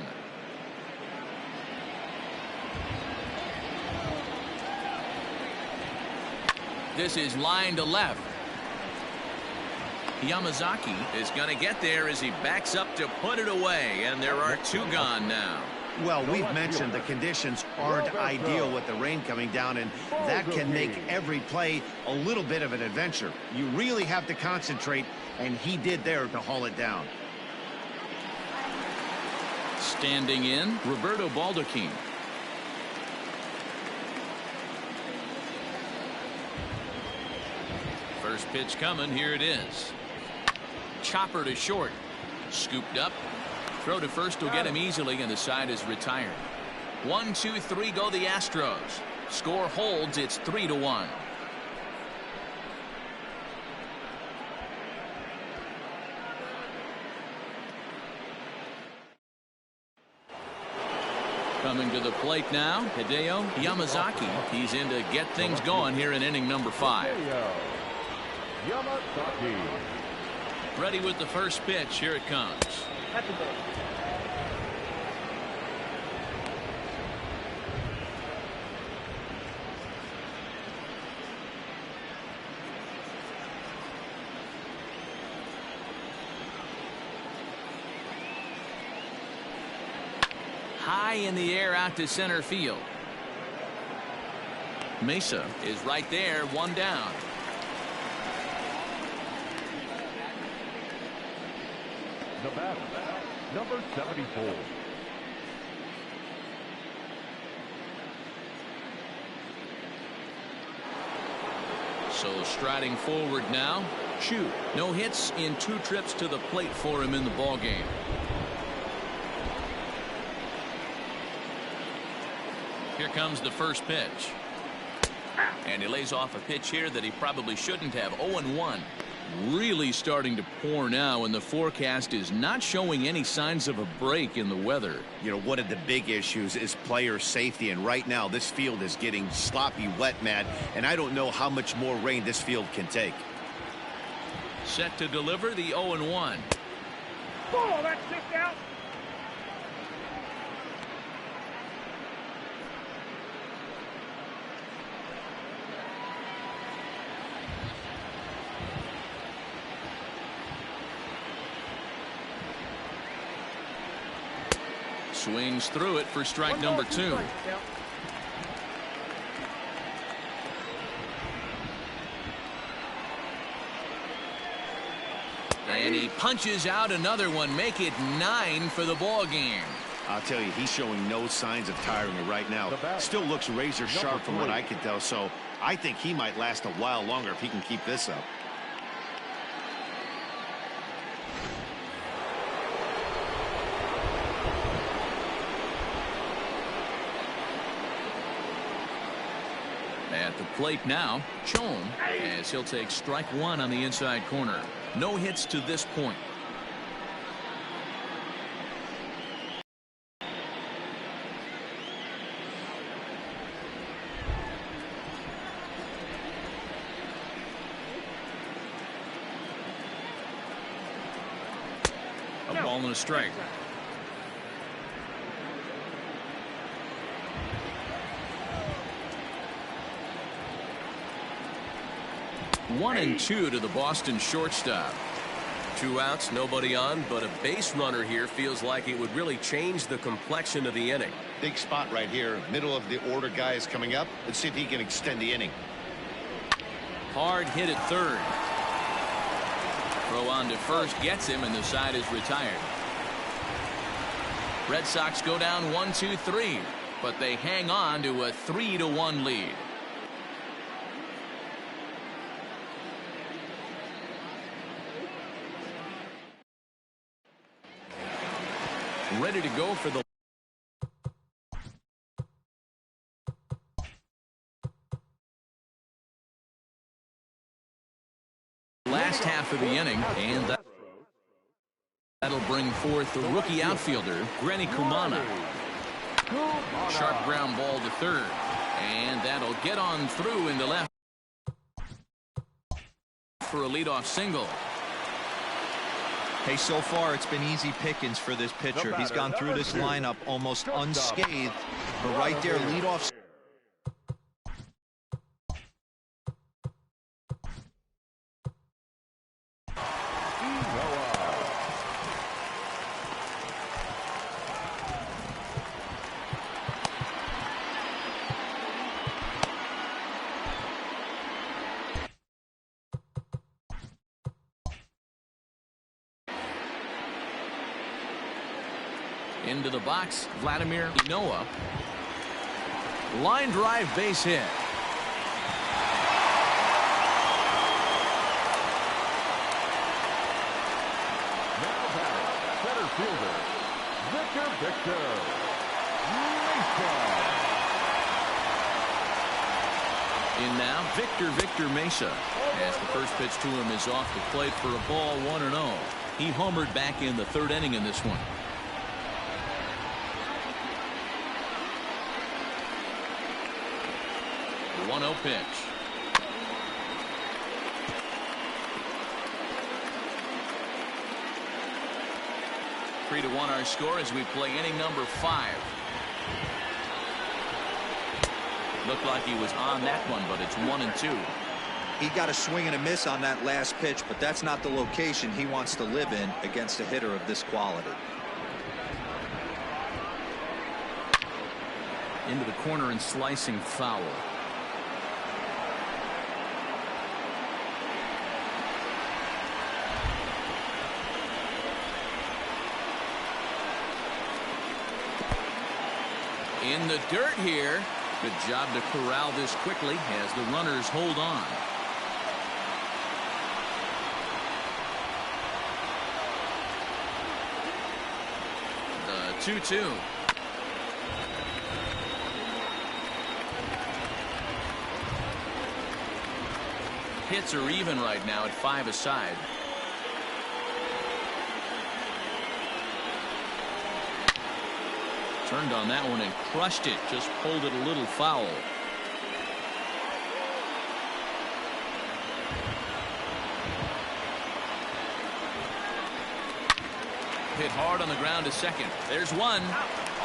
This is line to left. Yamazaki is going to get there as he backs up to put it away, and there are 2 gone now. Well, we've mentioned the conditions aren't ideal with the rain coming down, and that can make every play a little bit of an adventure. You really have to concentrate, and he did there to haul it down. Standing in, Roberto Baldacchini. First pitch coming, here it is. Chopper to short. Scooped up. Throw to first will get him easily, and the side is retired. 1, 2, 3 go the Astros. Score holds, it's 3-1. Coming to the plate now, Hideo Yamazaki. He's in to get things going here in inning number 5. Yamazaki. Ready with the first pitch. Here it comes. That's a ball. High in the air out to center field. Mesa is right there, 1 down. The batter, number 74. So striding forward now, Chu. No hits in 2 trips to the plate for him in the ball game. Here comes the first pitch. And he lays off a pitch here that he probably shouldn't have. 0-1. Really starting to pour now, and the forecast is not showing any signs of a break in the weather. You know, one of the big issues is player safety, and right now this field is getting sloppy wet, Matt, and I don't know how much more rain this field can take. Set to deliver the 0-1. Ball, that's 6 out. Swings through it for strike number 2. And he punches out another one, make it 9 for the ball game. I'll tell you, he's showing no signs of tiring right now. Still looks razor sharp from what I can tell, so I think he might last a while longer if he can keep this up. At the plate now, Chom, as he'll take strike 1 on the inside corner. No hits to this point. A ball and a strike. One and 2 to the Boston shortstop. 2 outs, nobody on, but a base runner here feels like it would really change the complexion of the inning. Big spot right here. Middle of the order guy is coming up. Let's see if he can extend the inning. Hard hit at third. Throw on to first gets him, and the side is retired. Red Sox go down 1-2-3, but they hang on to a 3-1 lead. Ready to go for the last half of the inning, and that'll bring forth the rookie outfielder, Grenny Kumana. Sharp ground ball to third, and that'll get on through into left for a leadoff single. Hey, so far it's been easy pickings for this pitcher. He's gone through this lineup almost unscathed, but right there, leadoff. Into the box, Vladimir Noah. Line drive base hit. Now batting, center fielder, Victor Mesa. In now, Victor Mesa. As the first pitch to him is off the plate for a ball, 1-0. He homered back in the third inning in this one. The 1-0 pitch. Three to 1 our score as we play inning number 5. Looked like he was on that one, but it's 1-2. He got a swing and a miss on that last pitch, but that's not the location he wants to live in against a hitter of this quality. Into the corner and slicing foul. In the dirt here. Good job to corral this quickly as the runners hold on. The 2-2. Hits are even right now at 5 aside. Turned on that one and crushed it. Just pulled it a little foul. Hit hard on the ground to second. There's one.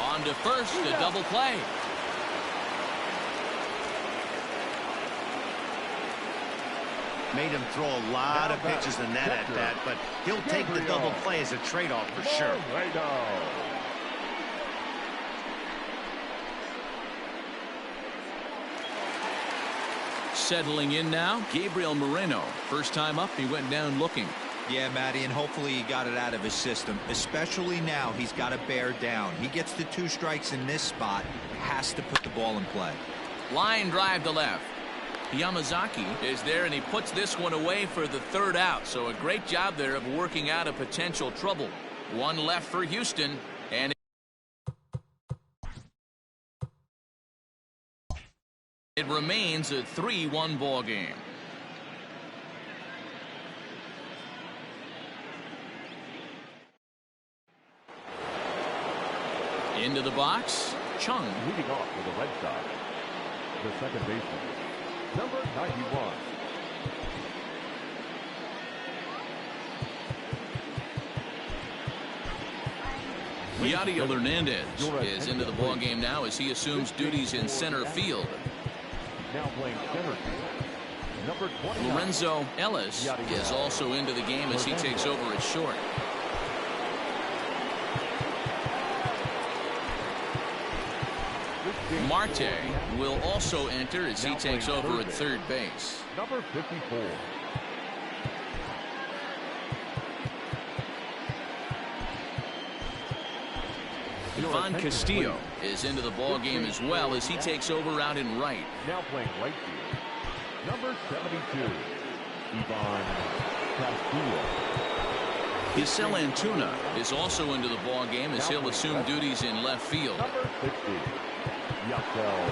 On to first, a double play. Made him throw a lot of pitches in that at bat, but he'll take the double play as a trade-off for sure. settling in now. Gabriel Moreno. First time up, he went down looking. Yeah, Matty, and hopefully he got it out of his system. Especially now, he's got to bear down. He gets the 2 strikes in this spot, has to put the ball in play. Line drive to left. Yamazaki is there, and he puts this one away for the 3rd out. So a great job there of working out a potential trouble. 1 left for Houston, and it remains a 3-1 ball game. Into the box, Chung. Leading off for the Red Sox, the second baseman, number 91. Yadiel Hernandez is into the ball game now as he assumes duties in center field. Now playing center field, number 29. Lorenzo Ellis is also into the game as he takes over at short. Marte will also enter as he takes over at third base. Number 54. Ivan Castillo is into the ball game as well as he takes over out in right. Now playing right field, number 72, Ivan Castillo. Giselle Antuna is also into the ball game as he'll assume duties in left field. Number 60, Giselle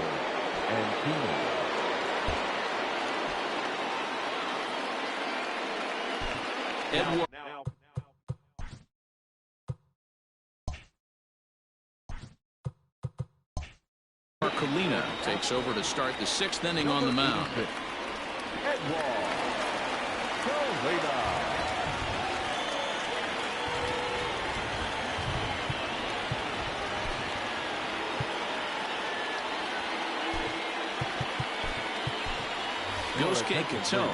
Antuna. Edward Colina takes over to start the 6th inning on the mound. Edward Colina. Yosuke Kato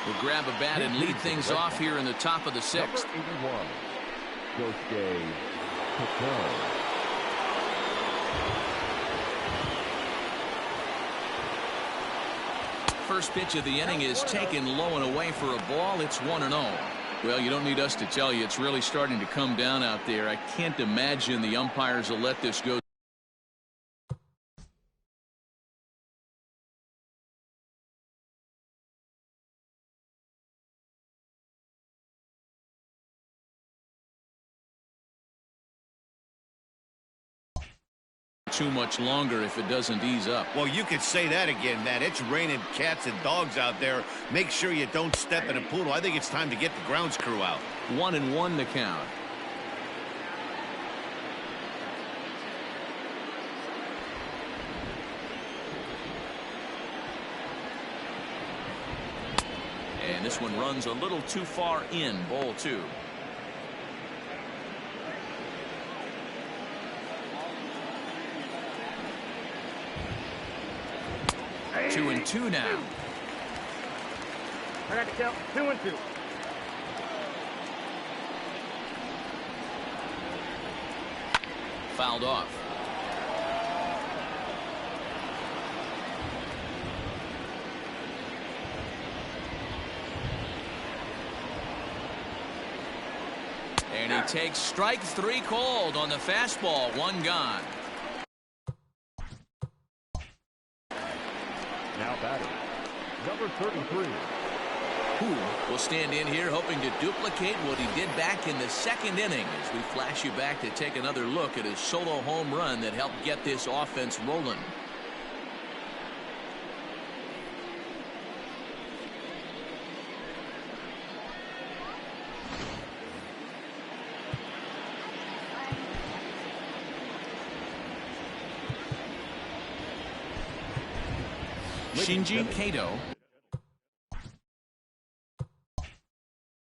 will grab a bat and lead things off here in the top of the 6th. Number 81, Yosuke Kato. First pitch of the inning is taken low and away for a ball. It's 1-0. Well, you don't need us to tell you it's really starting to come down out there. I can't imagine the umpires will let this go. Too much longer if it doesn't ease up. Well, you could say that again, Matt. It's raining cats and dogs out there. Make sure you don't step in a poodle. I think it's time to get the grounds crew out. 1-1 the count. And this one runs a little too far in. Ball 2. 2-2 now. I got to count 2-2. Fouled off. And he takes strike 3 called on the fastball. 1 gone. Now batting, number 33. Who will stand in here hoping to duplicate what he did back in the 2nd inning as we flash you back to take another look at his solo home run that helped get this offense rolling. Shinji Kato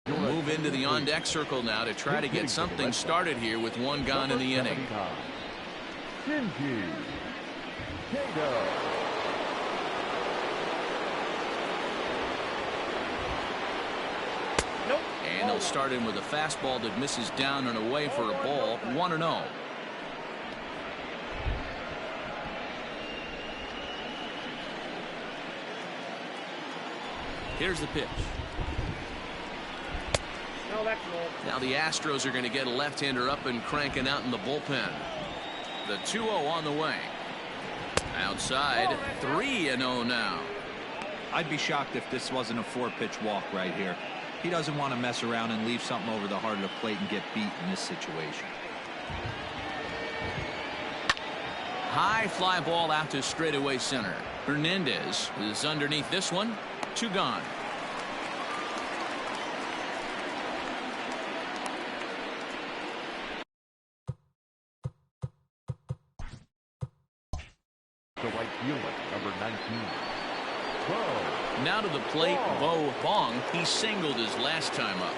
will move into the on-deck circle now to try to get something started here with 1 gone in the inning. Shinji Kato. Nope. And they'll start in with a fastball that misses down and away for a ball. 1-0. Here's the pitch. No, that's low. Now the Astros are going to get a left-hander up and cranking out in the bullpen. The 2-0 on the way. Outside, 3-0 now. I'd be shocked if this wasn't a 4-pitch walk right here. He doesn't want to mess around and leave something over the heart of the plate and get beat in this situation. High fly ball out to straightaway center. Hernandez is underneath this one. 2 gone. The right fielder, number 19. Now to the plate, Bo Bong. He singled his last time up.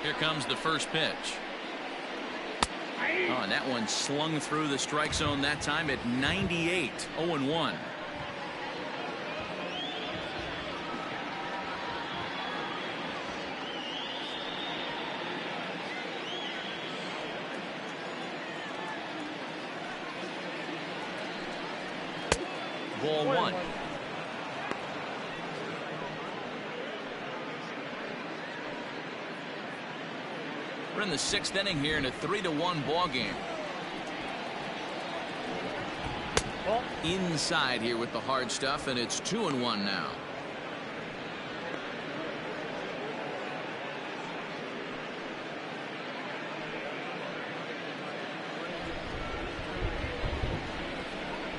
Here comes the first pitch. Oh, and that one slung through the strike zone that time at 98. 0-1. Ball 1. We're in the 6th inning here in a 3-1 ball game. Inside here with the hard stuff, and it's 2-1 now.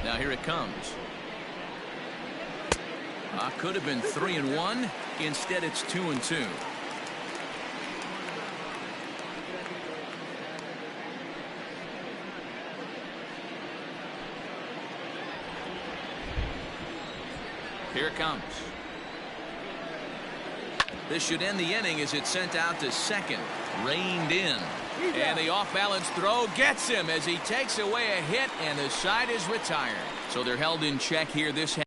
Now here it comes. Could have been 3-1. Instead, it's 2-2. Here it comes. This should end the inning as it's sent out to second. Reined in. And the off-balance throw gets him as he takes away a hit, and the side is retired. So they're held in check here this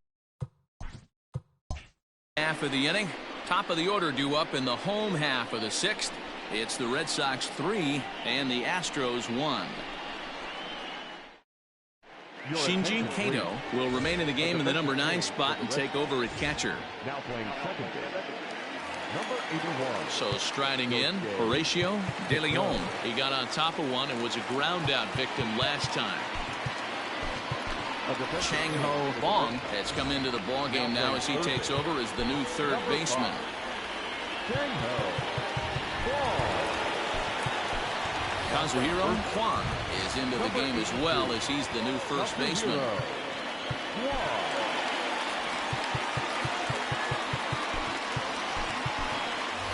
half of the inning. Top of the order due up in the home half of the 6th. It's the Red Sox 3 and the Astros 1. Shinji Kato will remain in the game in the number 9 spot and take over at catcher. Now playing second base, number 81. So striding in, Horatio De Leon. He got on top of one and was a ground out victim last time. Chang Ho Bong has come into the ball game now as he takes over as the new third baseman. Kazuhiro Kwan is into the game as well as he's the new first baseman.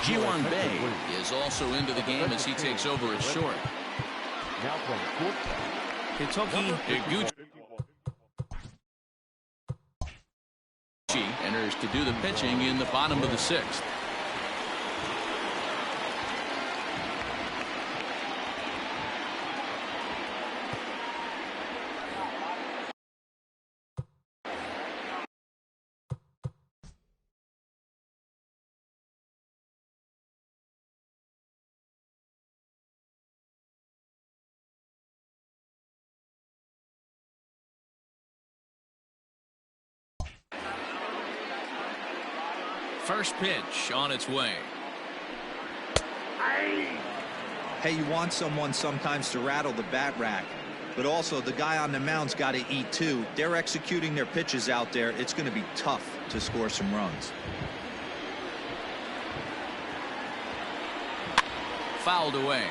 Ji-Hwan Bae is also into the game as he takes over at short. Hitoki Higuchi enters to do the pitching in the bottom of the 6th. First pitch on its way. Hey, you want someone sometimes to rattle the bat rack, but also the guy on the mound's got to eat too. They're executing their pitches out there. It's going to be tough to score some runs. Fouled away.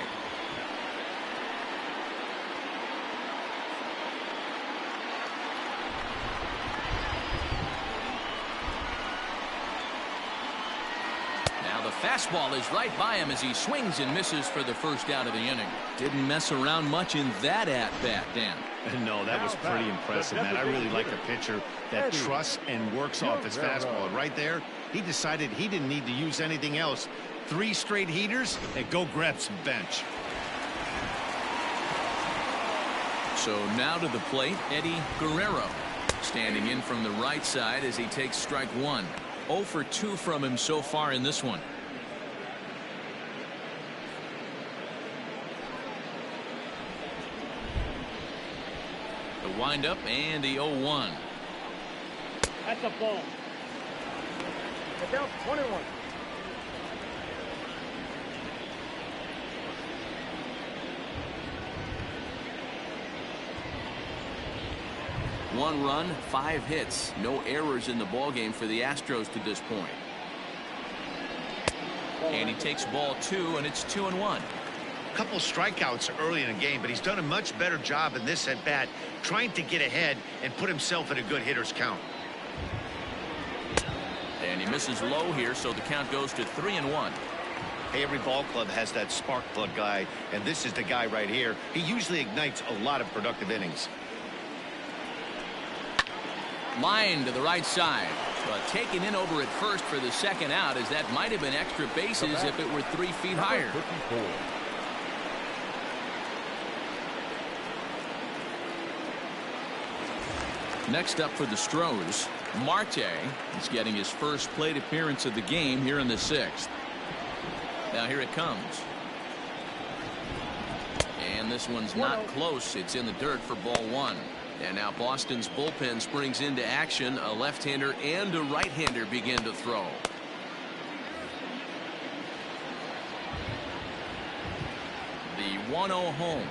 Fastball is right by him as he swings and misses for the first out of the inning. Didn't mess around much in that at-bat, Dan. No, that was pretty impressive, man. I really like a pitcher that trusts and works off his fastball. And right there, he decided he didn't need to use anything else. 3 straight heaters and go grab some bench. So now to the plate, Eddie Guerrero. Standing in from the right side as he takes strike 1. 0 for 2 from him so far in this one. The windup and the 0-1. That's a ball. Get down 21. One run, 5 hits, no errors in the ballgame for the Astros to this point. And he takes ball 2, and it's 2-1. A couple strikeouts early in the game, but he's done a much better job in this at bat, trying to get ahead and put himself in a good hitter's count. And he misses low here, so the count goes to 3-1. Hey, every ball club has that spark plug guy, and this is the guy right here. He usually ignites a lot of productive innings. Line to the right side, but taken in over at first for the second out, as that might have been extra bases if it were 3 feet higher. 54. Next up for the Astros, Marte is getting his first plate appearance of the game here in the 6th. Now here it comes. And this one's not close. It's in the dirt for ball 1. And now Boston's bullpen springs into action. A left-hander and a right-hander begin to throw. The 1-0 home.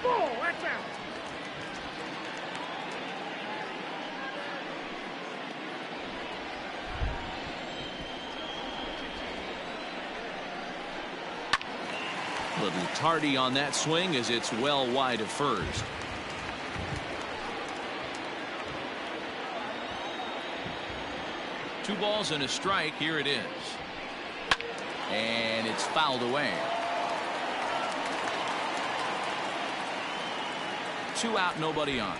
Ball, that's out. Little tardy on that swing as it's well wide of first. Two balls and a strike. Here it is. And it's fouled away. 2 out, nobody on.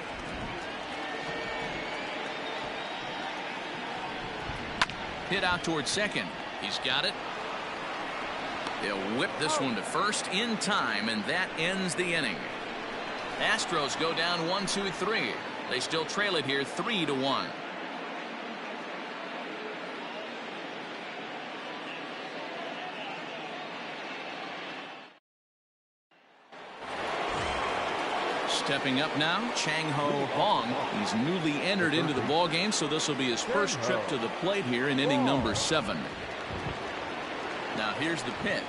Hit out towards second. He's got it. They'll whip this one to first in time, and that ends the inning. Astros go down 1-2-3. They still trail it here 3-1. Stepping up now, Chang-Ho Bong. He's newly entered into the ballgame, so this will be his first trip to the plate here in inning number 7. Now here's the pitch.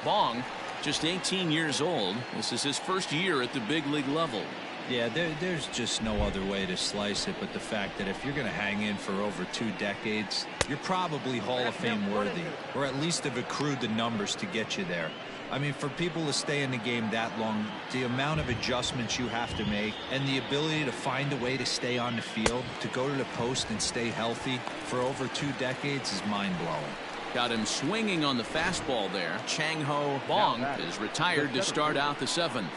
Bong, just 18 years old. This is his first year at the big league level. Yeah, there's just no other way to slice it but the fact that if you're going to hang in for over 2 decades, you're probably Hall of Fame worthy, or at least have accrued the numbers to get you there. I mean, for people to stay in the game that long, the amount of adjustments you have to make and the ability to find a way to stay on the field, to go to the post and stay healthy for over 2 decades is mind-blowing. Got him swinging on the fastball there. Chang-Ho Bong is retired to start out the 7th.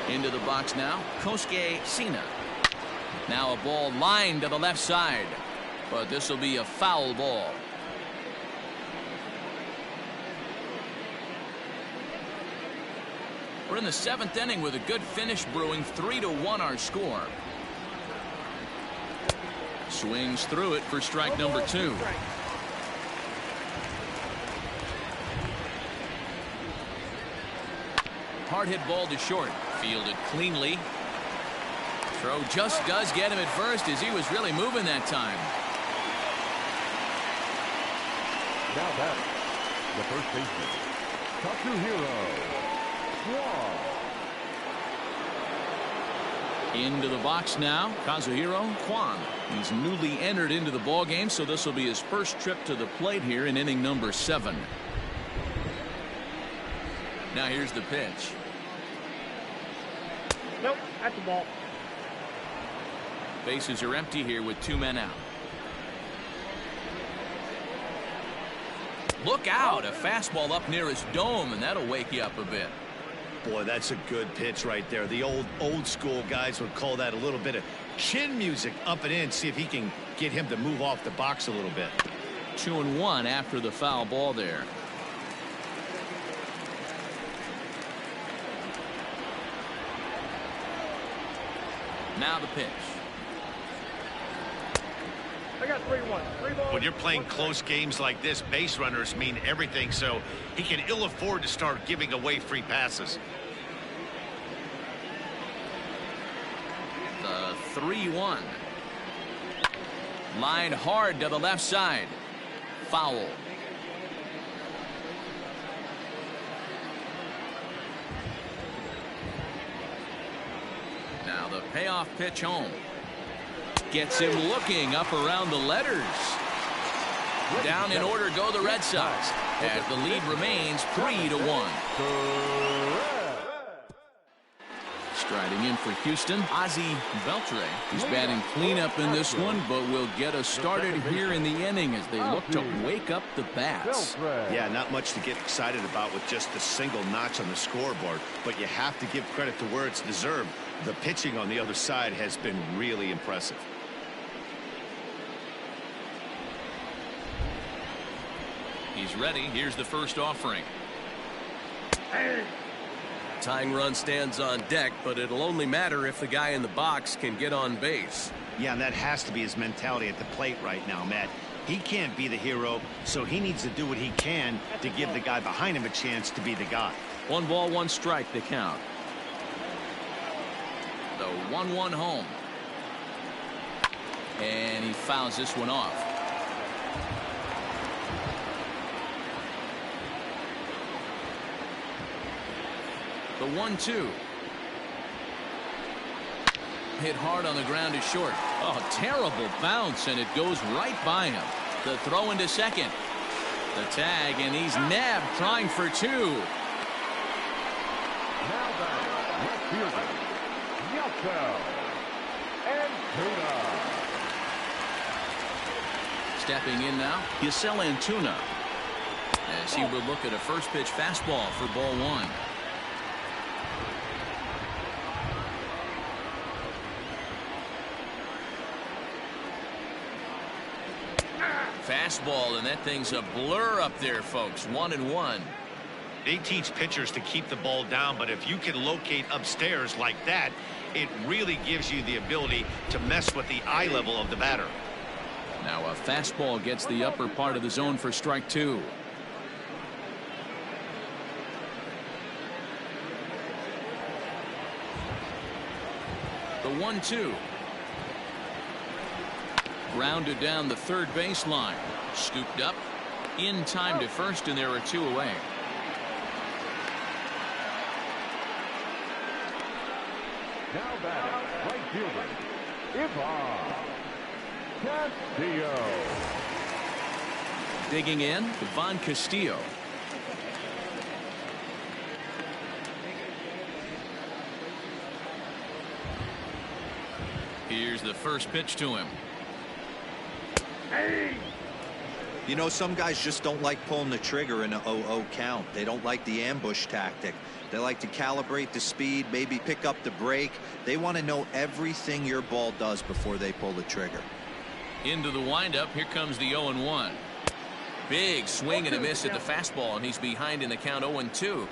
Into the box now, Kosuke Sina. Now a ball lined to the left side, but this will be a foul ball. We're in the 7th inning with a good finish brewing. 3-1 our score. Swings through it for strike number 2. Hard hit ball to short. Fielded cleanly. Throw just does get him at first as he was really moving that time. Now back, the first baseman, Katsuhiro Kwan. Into the box now, Kazuhiro Kwan. He's newly entered into the ballgame, so this will be his first trip to the plate here in inning number 7. Now here's the pitch. Nope, that's the ball. Bases are empty here with 2 men out. Look out, a fastball up near his dome, and that'll wake you up a bit. Boy, that's a good pitch right there. The old school guys would call that a little bit of chin music up and in. See if he can get him to move off the box a little bit. 2-1 after the foul ball there. Now the pitch. I got 3-1. 3 balls. When you're playing 1 close games like this, base runners mean everything, so he can ill afford to start giving away free passes. The 3-1. Line hard to the left side. Foul. Now the payoff pitch home. Gets him looking up around the letters. Down in order go the Red Sox as the lead remains 3-1. Striding in for Houston, Ozzie Beltre. He's batting cleanup in this one, but will get us started here in the inning as they look to wake up the bats. Yeah, not much to get excited about with just a single notch on the scoreboard, but you have to give credit to where it's deserved. The pitching on the other side has been really impressive. He's ready. Here's the first offering. Tying run stands on deck, but it'll only matter if the guy in the box can get on base. Yeah, and that has to be his mentality at the plate right now, Matt. He can't be the hero, so he needs to do what he can to give the guy behind him a chance to be the guy. 1 ball, 1 strike, the count. The 1-1 home. And he fouls this one off. The 1-2. Hit hard on the ground is short. Oh, terrible bounce, and it goes right by him. The throw into second. The tag, and he's nabbed trying for 2. Now back, left fielder, Yelko and Tuna. Stepping in now, Yusel Antuna, as he will look at a first pitch fastball for ball 1. Fastball, and that thing's a blur up there, folks. 1-1. They teach pitchers to keep the ball down, but if you can locate upstairs like that, it really gives you the ability to mess with the eye level of the batter. Now a fastball gets the upper part of the zone for strike 2. The 1-2. Grounded down the third baseline. Scooped up in time to first, and there are 2 away. Now back, right fielder, Ivan Castillo. Digging in, Ivan Castillo. Here's the first pitch to him. You know, some guys just don't like pulling the trigger in a 0-0 count. They don't like the ambush tactic. They like to calibrate the speed, maybe pick up the brake. They want to know everything your ball does before they pull the trigger. Into the windup. Here comes the 0-1. Big swing and a miss at the fastball, and he's behind in the count 0-2.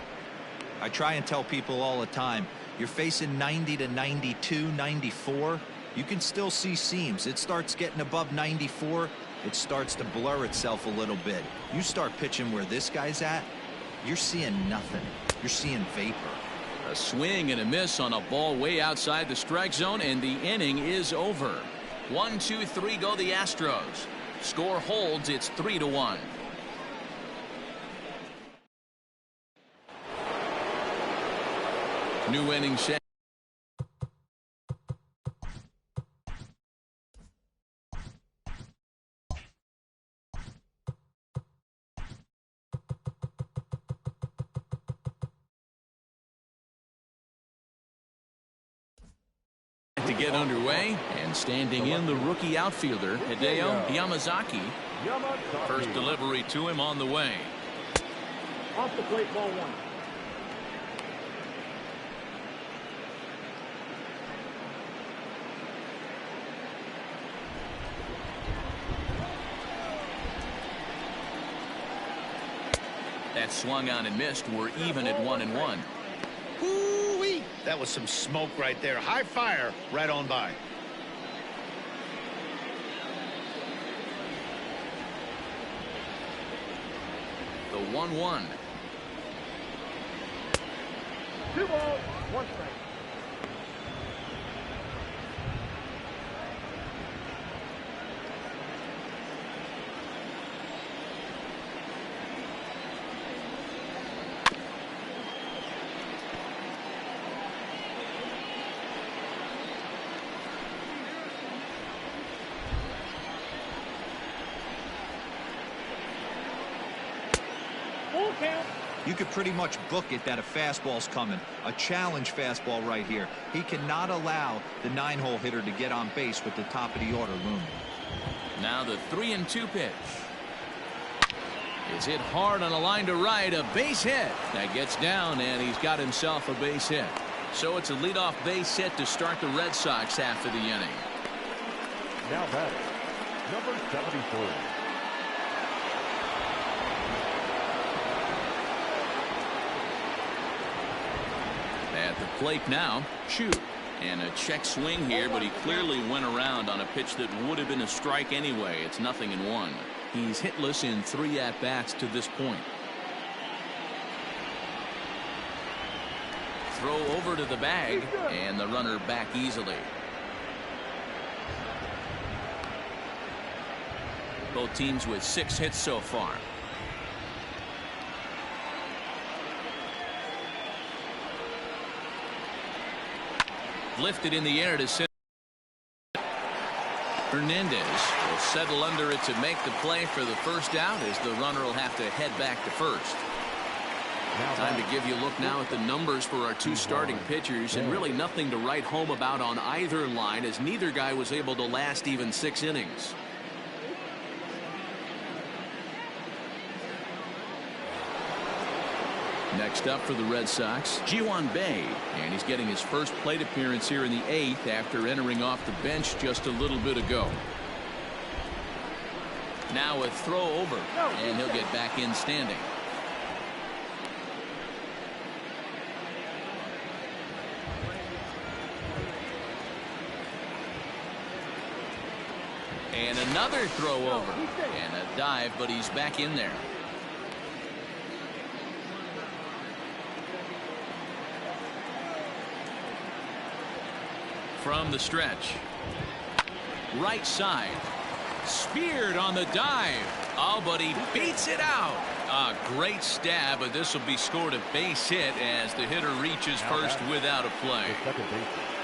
I try and tell people all the time, you're facing 90 to 92, 94. You can still see seams. It starts getting above 94. It starts to blur itself a little bit. You start pitching where this guy's at, you're seeing nothing. You're seeing vapor. A swing and a miss on a ball way outside the strike zone, and the inning is over. 1, 2, 3 go the Astros. Score holds. It's 3-1. New inning set. get underway, and standing in the rookie outfielder, Hideo Yamazaki. First delivery to him on the way. Off the plate, ball 1. That swung on and missed. We're even at 1-1. Hoo-wee! That was some smoke right there. High fire right on by. The 1-1. 2 balls, 1 strike. You could pretty much book it that a fastball's coming. A challenge fastball right here. He cannot allow the 9-hole hitter to get on base with the top of the order looming. Now the 3-2 pitch. It's hit hard on a line to right. A base hit. That gets down, and he's got himself a base hit. So it's a leadoff base hit to start the Red Sox after the inning. Now batting, number 73. At the plate now, Chu. And a check swing here, but he clearly went around on a pitch that would have been a strike anyway. It's 0-1. He's hitless in 3 at-bats to this point. Throw over to the bag, and the runner back easily. Both teams with 6 hits so far. Lifted in the air to center. Hernandez will settle under it to make the play for the first out, as the runner will have to head back to first. Time to give you a look now at the numbers for our 2 starting pitchers, and really nothing to write home about on either line, as neither guy was able to last even 6 innings. Next up for the Red Sox, Ji-hwan Bae, and he's getting his first plate appearance here in the 8th after entering off the bench just a little bit ago. Now a throw over, and he'll get back in standing. And another throw over, and a dive, but he's back in there. From the stretch. Right side. Speared on the dive. Oh, but he beats it out. A great stab, but this will be scored a base hit as the hitter reaches first without a play.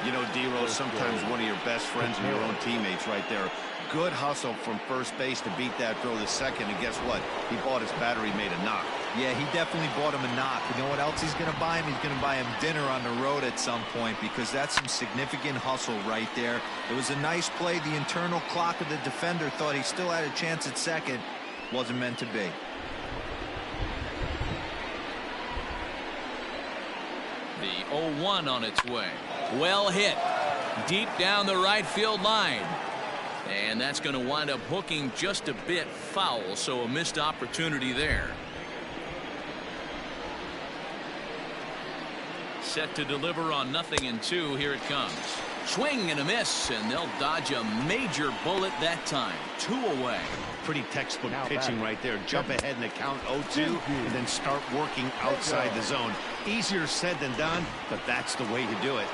You know, D-Rose, sometimes one of your best friends and your own teammates right there. Good hustle from first base to beat that throw to second, and guess what? He bought his battery made a knock. Yeah, he definitely bought him a knock. You know what else he's going to buy him? He's going to buy him dinner on the road at some point, because that's some significant hustle right there. It was a nice play. The internal clock of the defender thought he still had a chance at second. Wasn't meant to be. The 0-1 on its way. Well hit. Deep down the right field line. And that's going to wind up hooking just a bit foul, so a missed opportunity there. Set to deliver on 0-2. Here it comes. Swing and a miss, and they'll dodge a major bullet that time. 2 away. Pretty textbook pitching right there. Jump ahead in the count 0-2 and then start working outside the zone. Easier said than done, but that's the way to do it.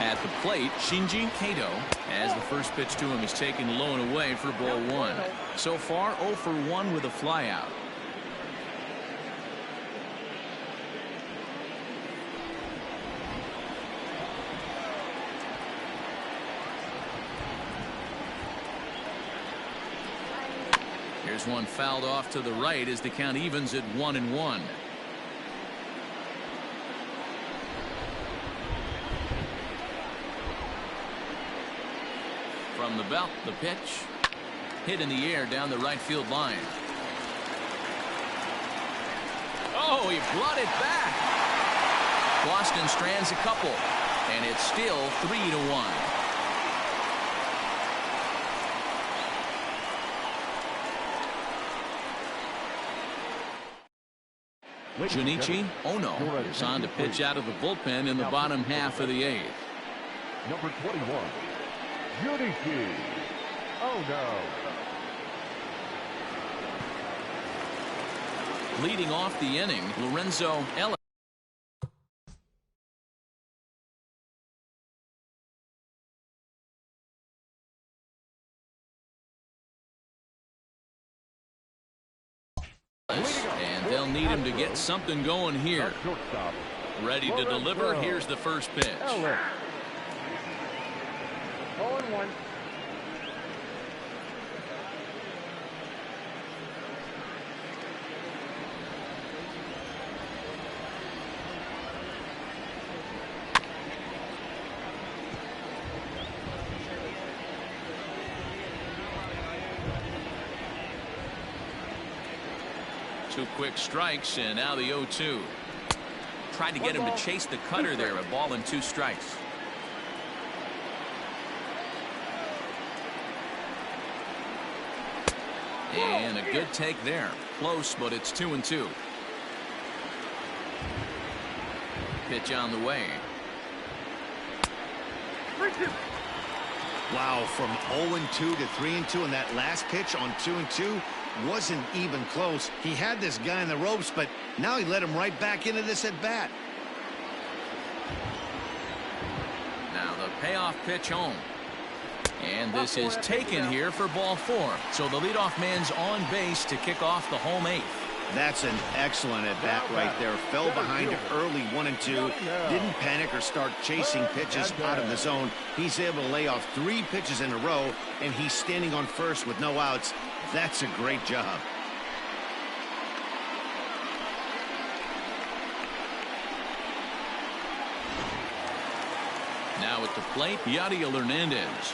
At the plate, Shinji Kato, as the first pitch to him is taken low and away for ball 1. So far 0 for 1 with a flyout. Here's one fouled off to the right as the count evens at 1-1. From the belt, the pitch. Hit in the air down the right field line. Oh, he brought it back. Boston strands a couple, and it's still 3-1. Junichi Ono is on to pitch out of the bullpen in the bottom half of the 8th. Number 21, Junichi Ono. Leading off the inning, Lorenzo Ellis. And they'll need him to get something going here. Ready to deliver. Here's the first pitch. 0-1. Two quick strikes, and now the 0-2. Tried to get him to chase the cutter there. A ball and 2 strikes. And a good take there. Close, but it's 2-2. Pitch on the way. Wow, from 0-2 to 3-2, and that last pitch on 2-2 wasn't even close. He had this guy in the ropes, but now he let him right back into this at bat. Now the payoff pitch home. And this is taken here for ball 4. So the leadoff man's on base to kick off the home 8th. That's an excellent at bat right there. Fell behind early 1-2. Didn't panic or start chasing pitches out of the zone. He's able to lay off 3 pitches in a row, and he's standing on first with no outs. That's a great job. Now at the plate, Yadiel Hernandez.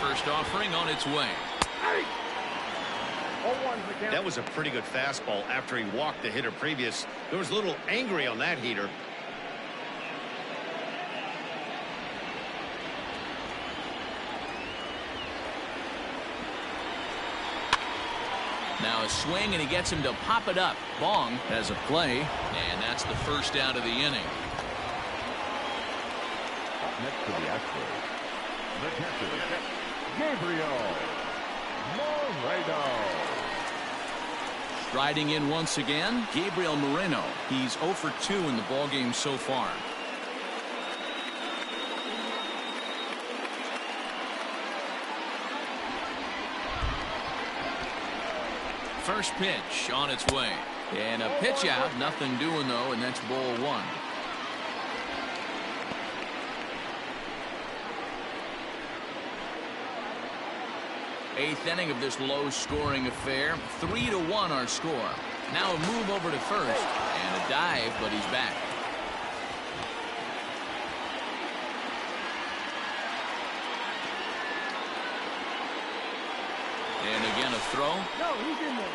First offering on its way. That was a pretty good fastball after he walked the hitter previous. There was a little angry on that heater. Now a swing, and he gets him to pop it up. Bong has a play, and that's the first out of the inning. Up next to the Astros, the catcher, Gabriel Moreno. Striding in once again, Gabriel Moreno. He's 0 for 2 in the ballgame so far. First pitch on its way. And a pitch out. Nothing doing, though, and that's ball 1. Eighth inning of this low-scoring affair. 3-1 our score. Now a move over to first. And a dive, but he's back. And again a throw. No, he's in there.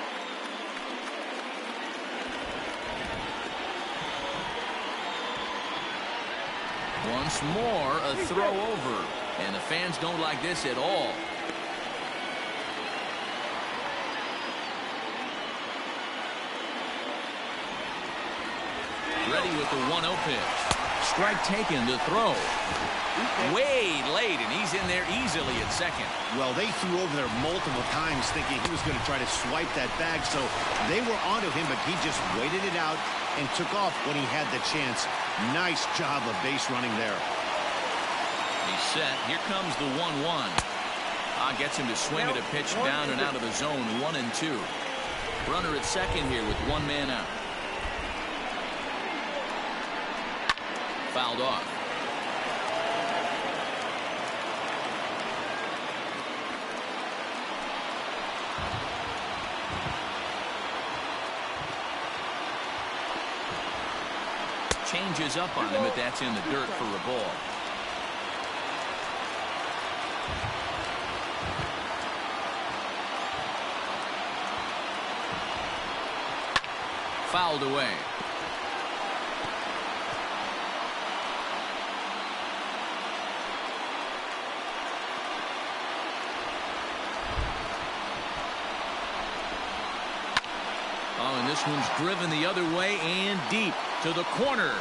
Once more a throw over. And the fans don't like this at all. Ready with the 1-0 pitch. Strike taken to throw. Way late, and he's in there easily at second. Well, they threw over there multiple times thinking he was going to try to swipe that bag, so they were onto him, but he just waited it out and took off when he had the chance. Nice job of base running there. He's set. Here comes the 1-1. Gets him to swing at a pitch down and out of the zone. 1-2. Runner at second here with 1 man out. Fouled off. changes up on him, but that's in the dirt for a ball. Fouled away. Oh, and this one's driven the other way and deep to the corner.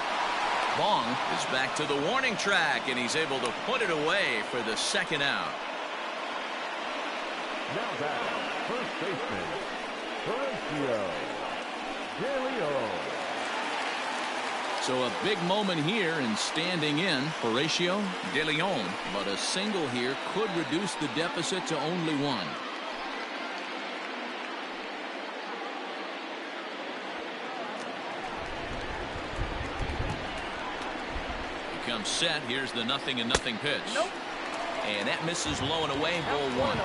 Long is back to the warning track, and he's able to put it away for the second out. Now back, first baseman, Horatio. So a big moment here and standing in Horatio De Leon, but a single here could reduce the deficit to only one. He comes set. Here's the 0-0 pitch. Nope. And that misses low and away. Ball one.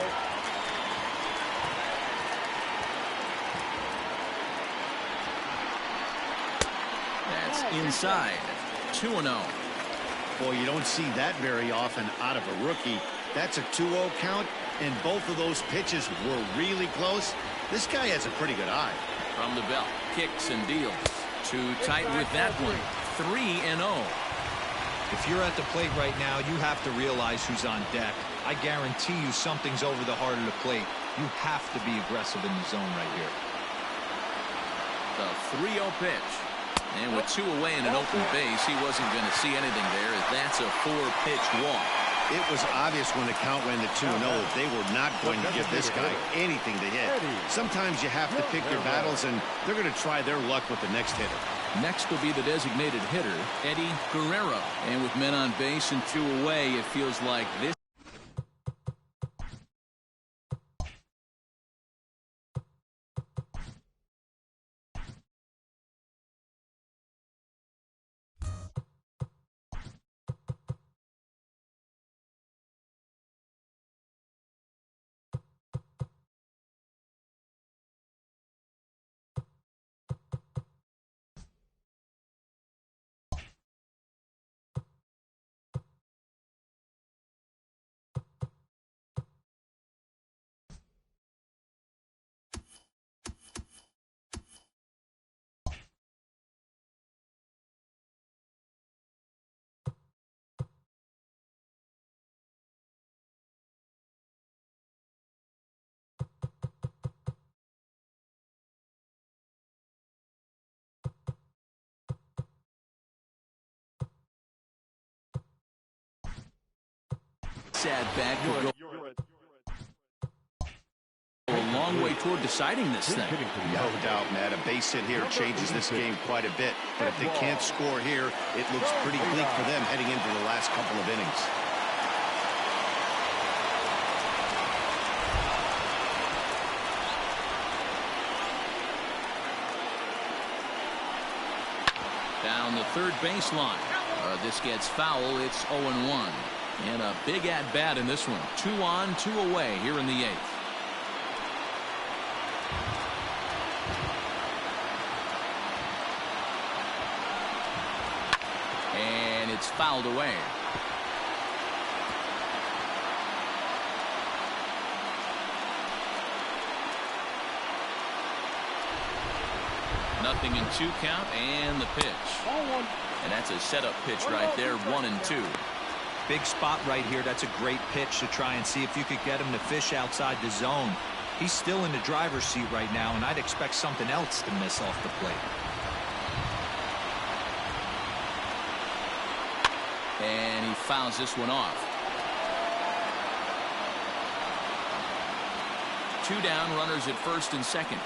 Inside. 2-0. Boy, you don't see that very often out of a rookie. That's a 2-0 count, and both of those pitches were really close. This guy has a pretty good eye. From the belt, kicks and deals. Too tight with that one. 3-0. If you're at the plate right now, you have to realize who's on deck. I guarantee you something's over the heart of the plate. You have to be aggressive in the zone right here. The 3-0 pitch. And with 2 away in an open base, he wasn't going to see anything there, as that's a 4-pitch walk. It was obvious when the count ran to 2-0 that they were not going to give this guy anything to hit. Sometimes you have to pick your battles, and they're going to try their luck with the next hitter. Next will be the designated hitter, Eddie Guerrero. And with men on base and 2 away, it feels like this. Sad back will go a long way toward deciding this thing. No doubt, Matt. A base hit here changes this game quite a bit. But if they can't score here, it looks pretty bleak for them heading into the last couple of innings. Down the third baseline. This gets foul. It's 0-1. And a big at-bat in this one. 2 on, 2 away here in the 8th. And it's fouled away. Nothing in 2 count, and the pitch. And that's a setup pitch right there, 1-2. Big spot right here. That's a great pitch to try and see if you could get him to fish outside the zone. He's still in the driver's seat right now, and I'd expect something else to miss off the plate. And he fouls this one off. 2 down, runners at first and second.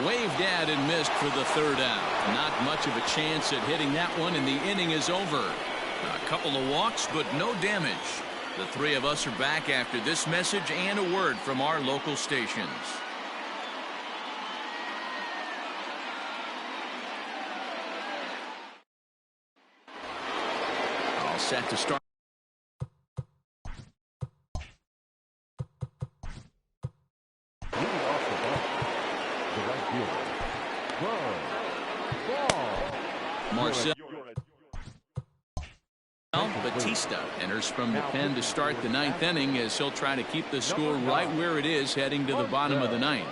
Waved at and missed for the 3rd out. Not much of a chance at hitting that one, and the inning is over. A couple of walks, but no damage. The 3 of us are back after this message and a word from our local stations. All set to start. Leading off the bench, the right fielder, Batista enters from the pen to start the ninth inning as he'll try to keep the score right where it is heading to the bottom of the ninth.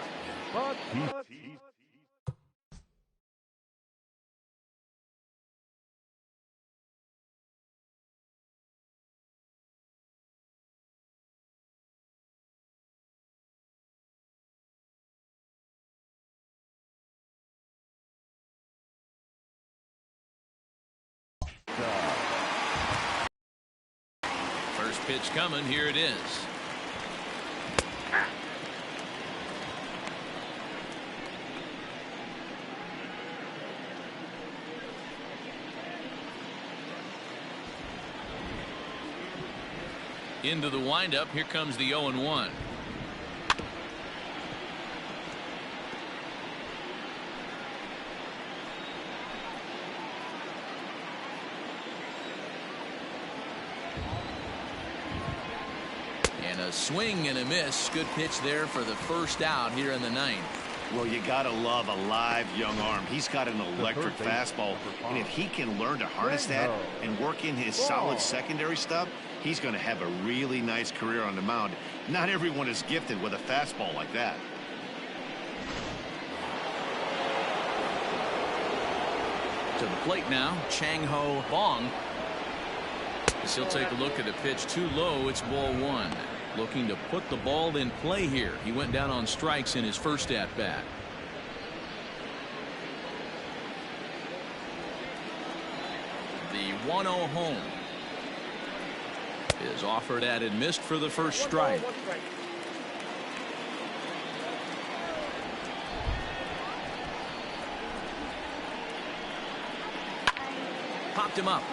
First pitch coming. Here it is. Into the windup. Here comes the 0-1. And a swing and a miss. Good pitch there for the first out here in the ninth. Well, you got to love a live young arm. He's got an electric fastball, and if he can learn to harness that and work in his solid secondary stuff, he's going to have a really nice career on the mound. Not everyone is gifted with a fastball like that. To the plate now, Chang-Ho Bong. As he'll take a look at a pitch too low, it's ball one. Looking to put the ball in play here. He went down on strikes in his first at bat. The 1-0 home is offered at and missed for the first strike. Popped him up.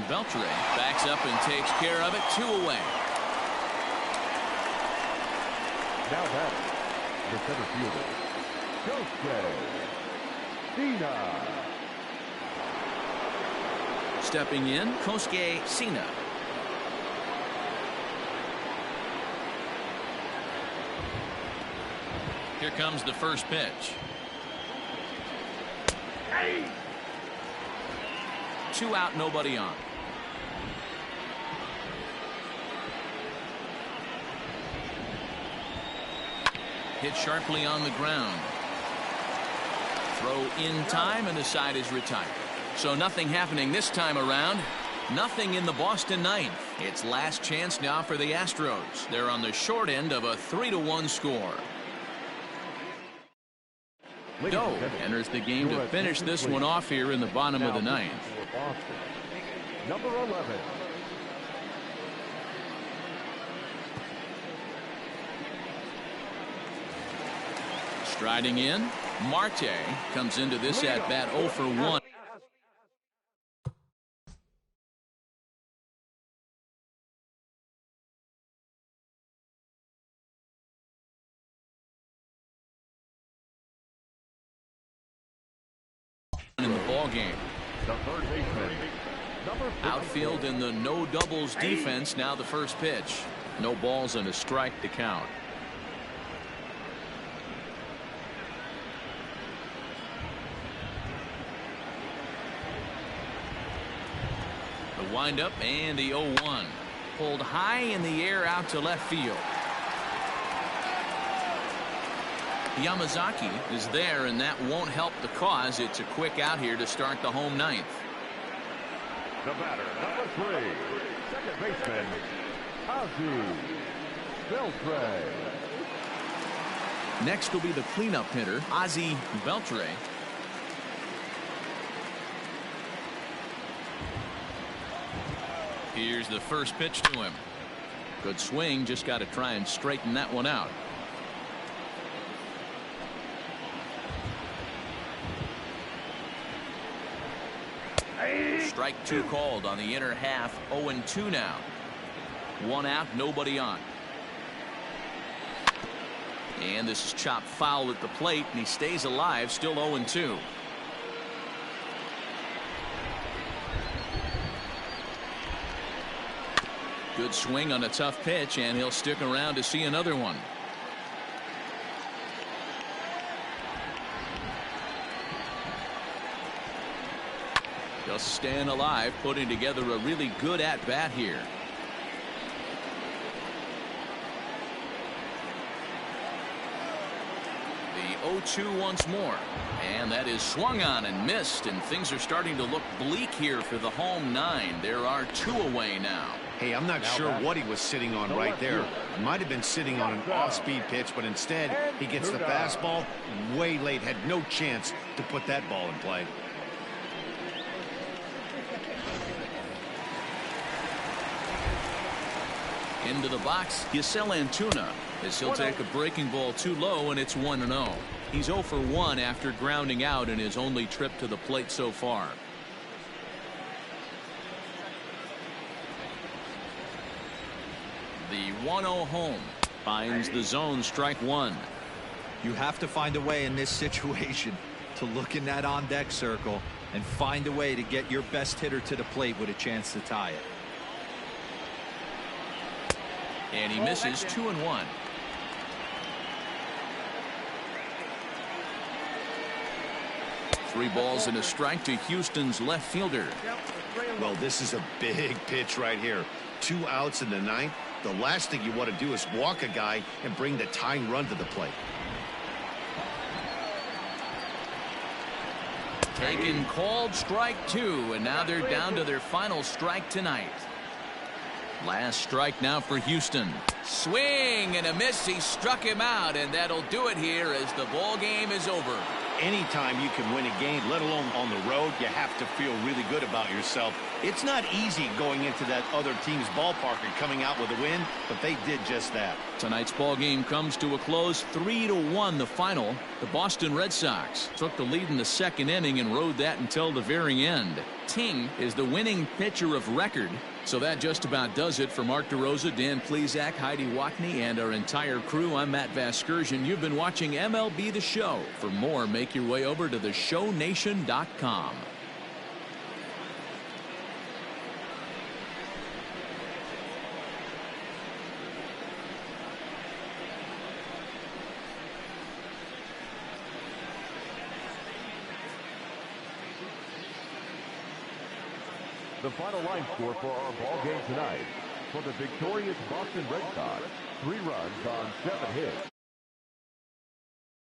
Beltre backs up and takes care of it. 2 away. Now that the center fielder, Sina. Stepping in, Kosuke Sina. Here comes the first pitch. 2 out, nobody on. Hit sharply on the ground. Throw in time, and the side is retired. So nothing happening this time around. Nothing in the Boston ninth. It's last chance now for the Astros. They're on the short end of a 3-1 score. Doe enters the game to finish this one off here in the bottom of the ninth. Number 11. Striding in, Marte comes into this at bat 0 for 1. In the ball game. The third baseman. Outfield in the no doubles defense. Now the first pitch. No balls and a strike to count. The windup and the 0-1. Pulled high in the air out to left field. Yamazaki is there, and that won't help the cause. It's a quick out here to start the home ninth. The batter, number 3, second baseman, Beltre. Next will be the cleanup hitter, Ozzie Beltre. Here's the first pitch to him. Good swing, just got to try and straighten that one out. Strike 2 called on the inner half. 0-2 now. 1 out, nobody on. And this is chopped foul at the plate, and he stays alive, still 0-2. Good swing on a tough pitch, and he'll stick around to see another one. Just staying alive, putting together a really good at-bat here. The 0-2 once more. And that is swung on and missed, and things are starting to look bleak here for the home 9. There are 2 away now. Hey, I'm not sure what he was sitting on right there. Might have been sitting on an off-speed pitch, but instead he gets the fastball way late. Had no chance to put that ball in play. Into the box, Yasel Antuna, as he'll take a breaking ball too low, and it's 1-0. He's 0 for 1 after grounding out in his only trip to the plate so far. The 1-0 home finds the zone, strike 1. You have to find a way in this situation to look in that on-deck circle and find a way to get your best hitter to the plate with a chance to tie it. And he misses 2-1. Three balls and a strike to Houston's left fielder. Well, this is a big pitch right here. 2 outs in the 9th. The last thing you want to do is walk a guy and bring the tying run to the plate. Taken, called, strike 2, and now they're down to their final strike tonight. Last strike now for Houston. Swing and a miss. He struck him out, and that'll do it here as the ball game is over. Anytime you can win a game, let alone on the road, you have to feel really good about yourself. It's not easy going into that other team's ballpark and coming out with a win, but they did just that. Tonight's ball game comes to a close, 3-1 the final. The Boston Red Sox took the lead in the 2nd inning and rode that until the very end. Ting is the winning pitcher of record. So that just about does it for Mark DeRosa, Dan Plesac, Heidi Watney, and our entire crew. I'm Matt Vasgersian. You've been watching MLB The Show. For more, make your way over to theshownation.com. The final line score for our ball game tonight. For the victorious Boston Red Sox, 3 runs on 7 hits.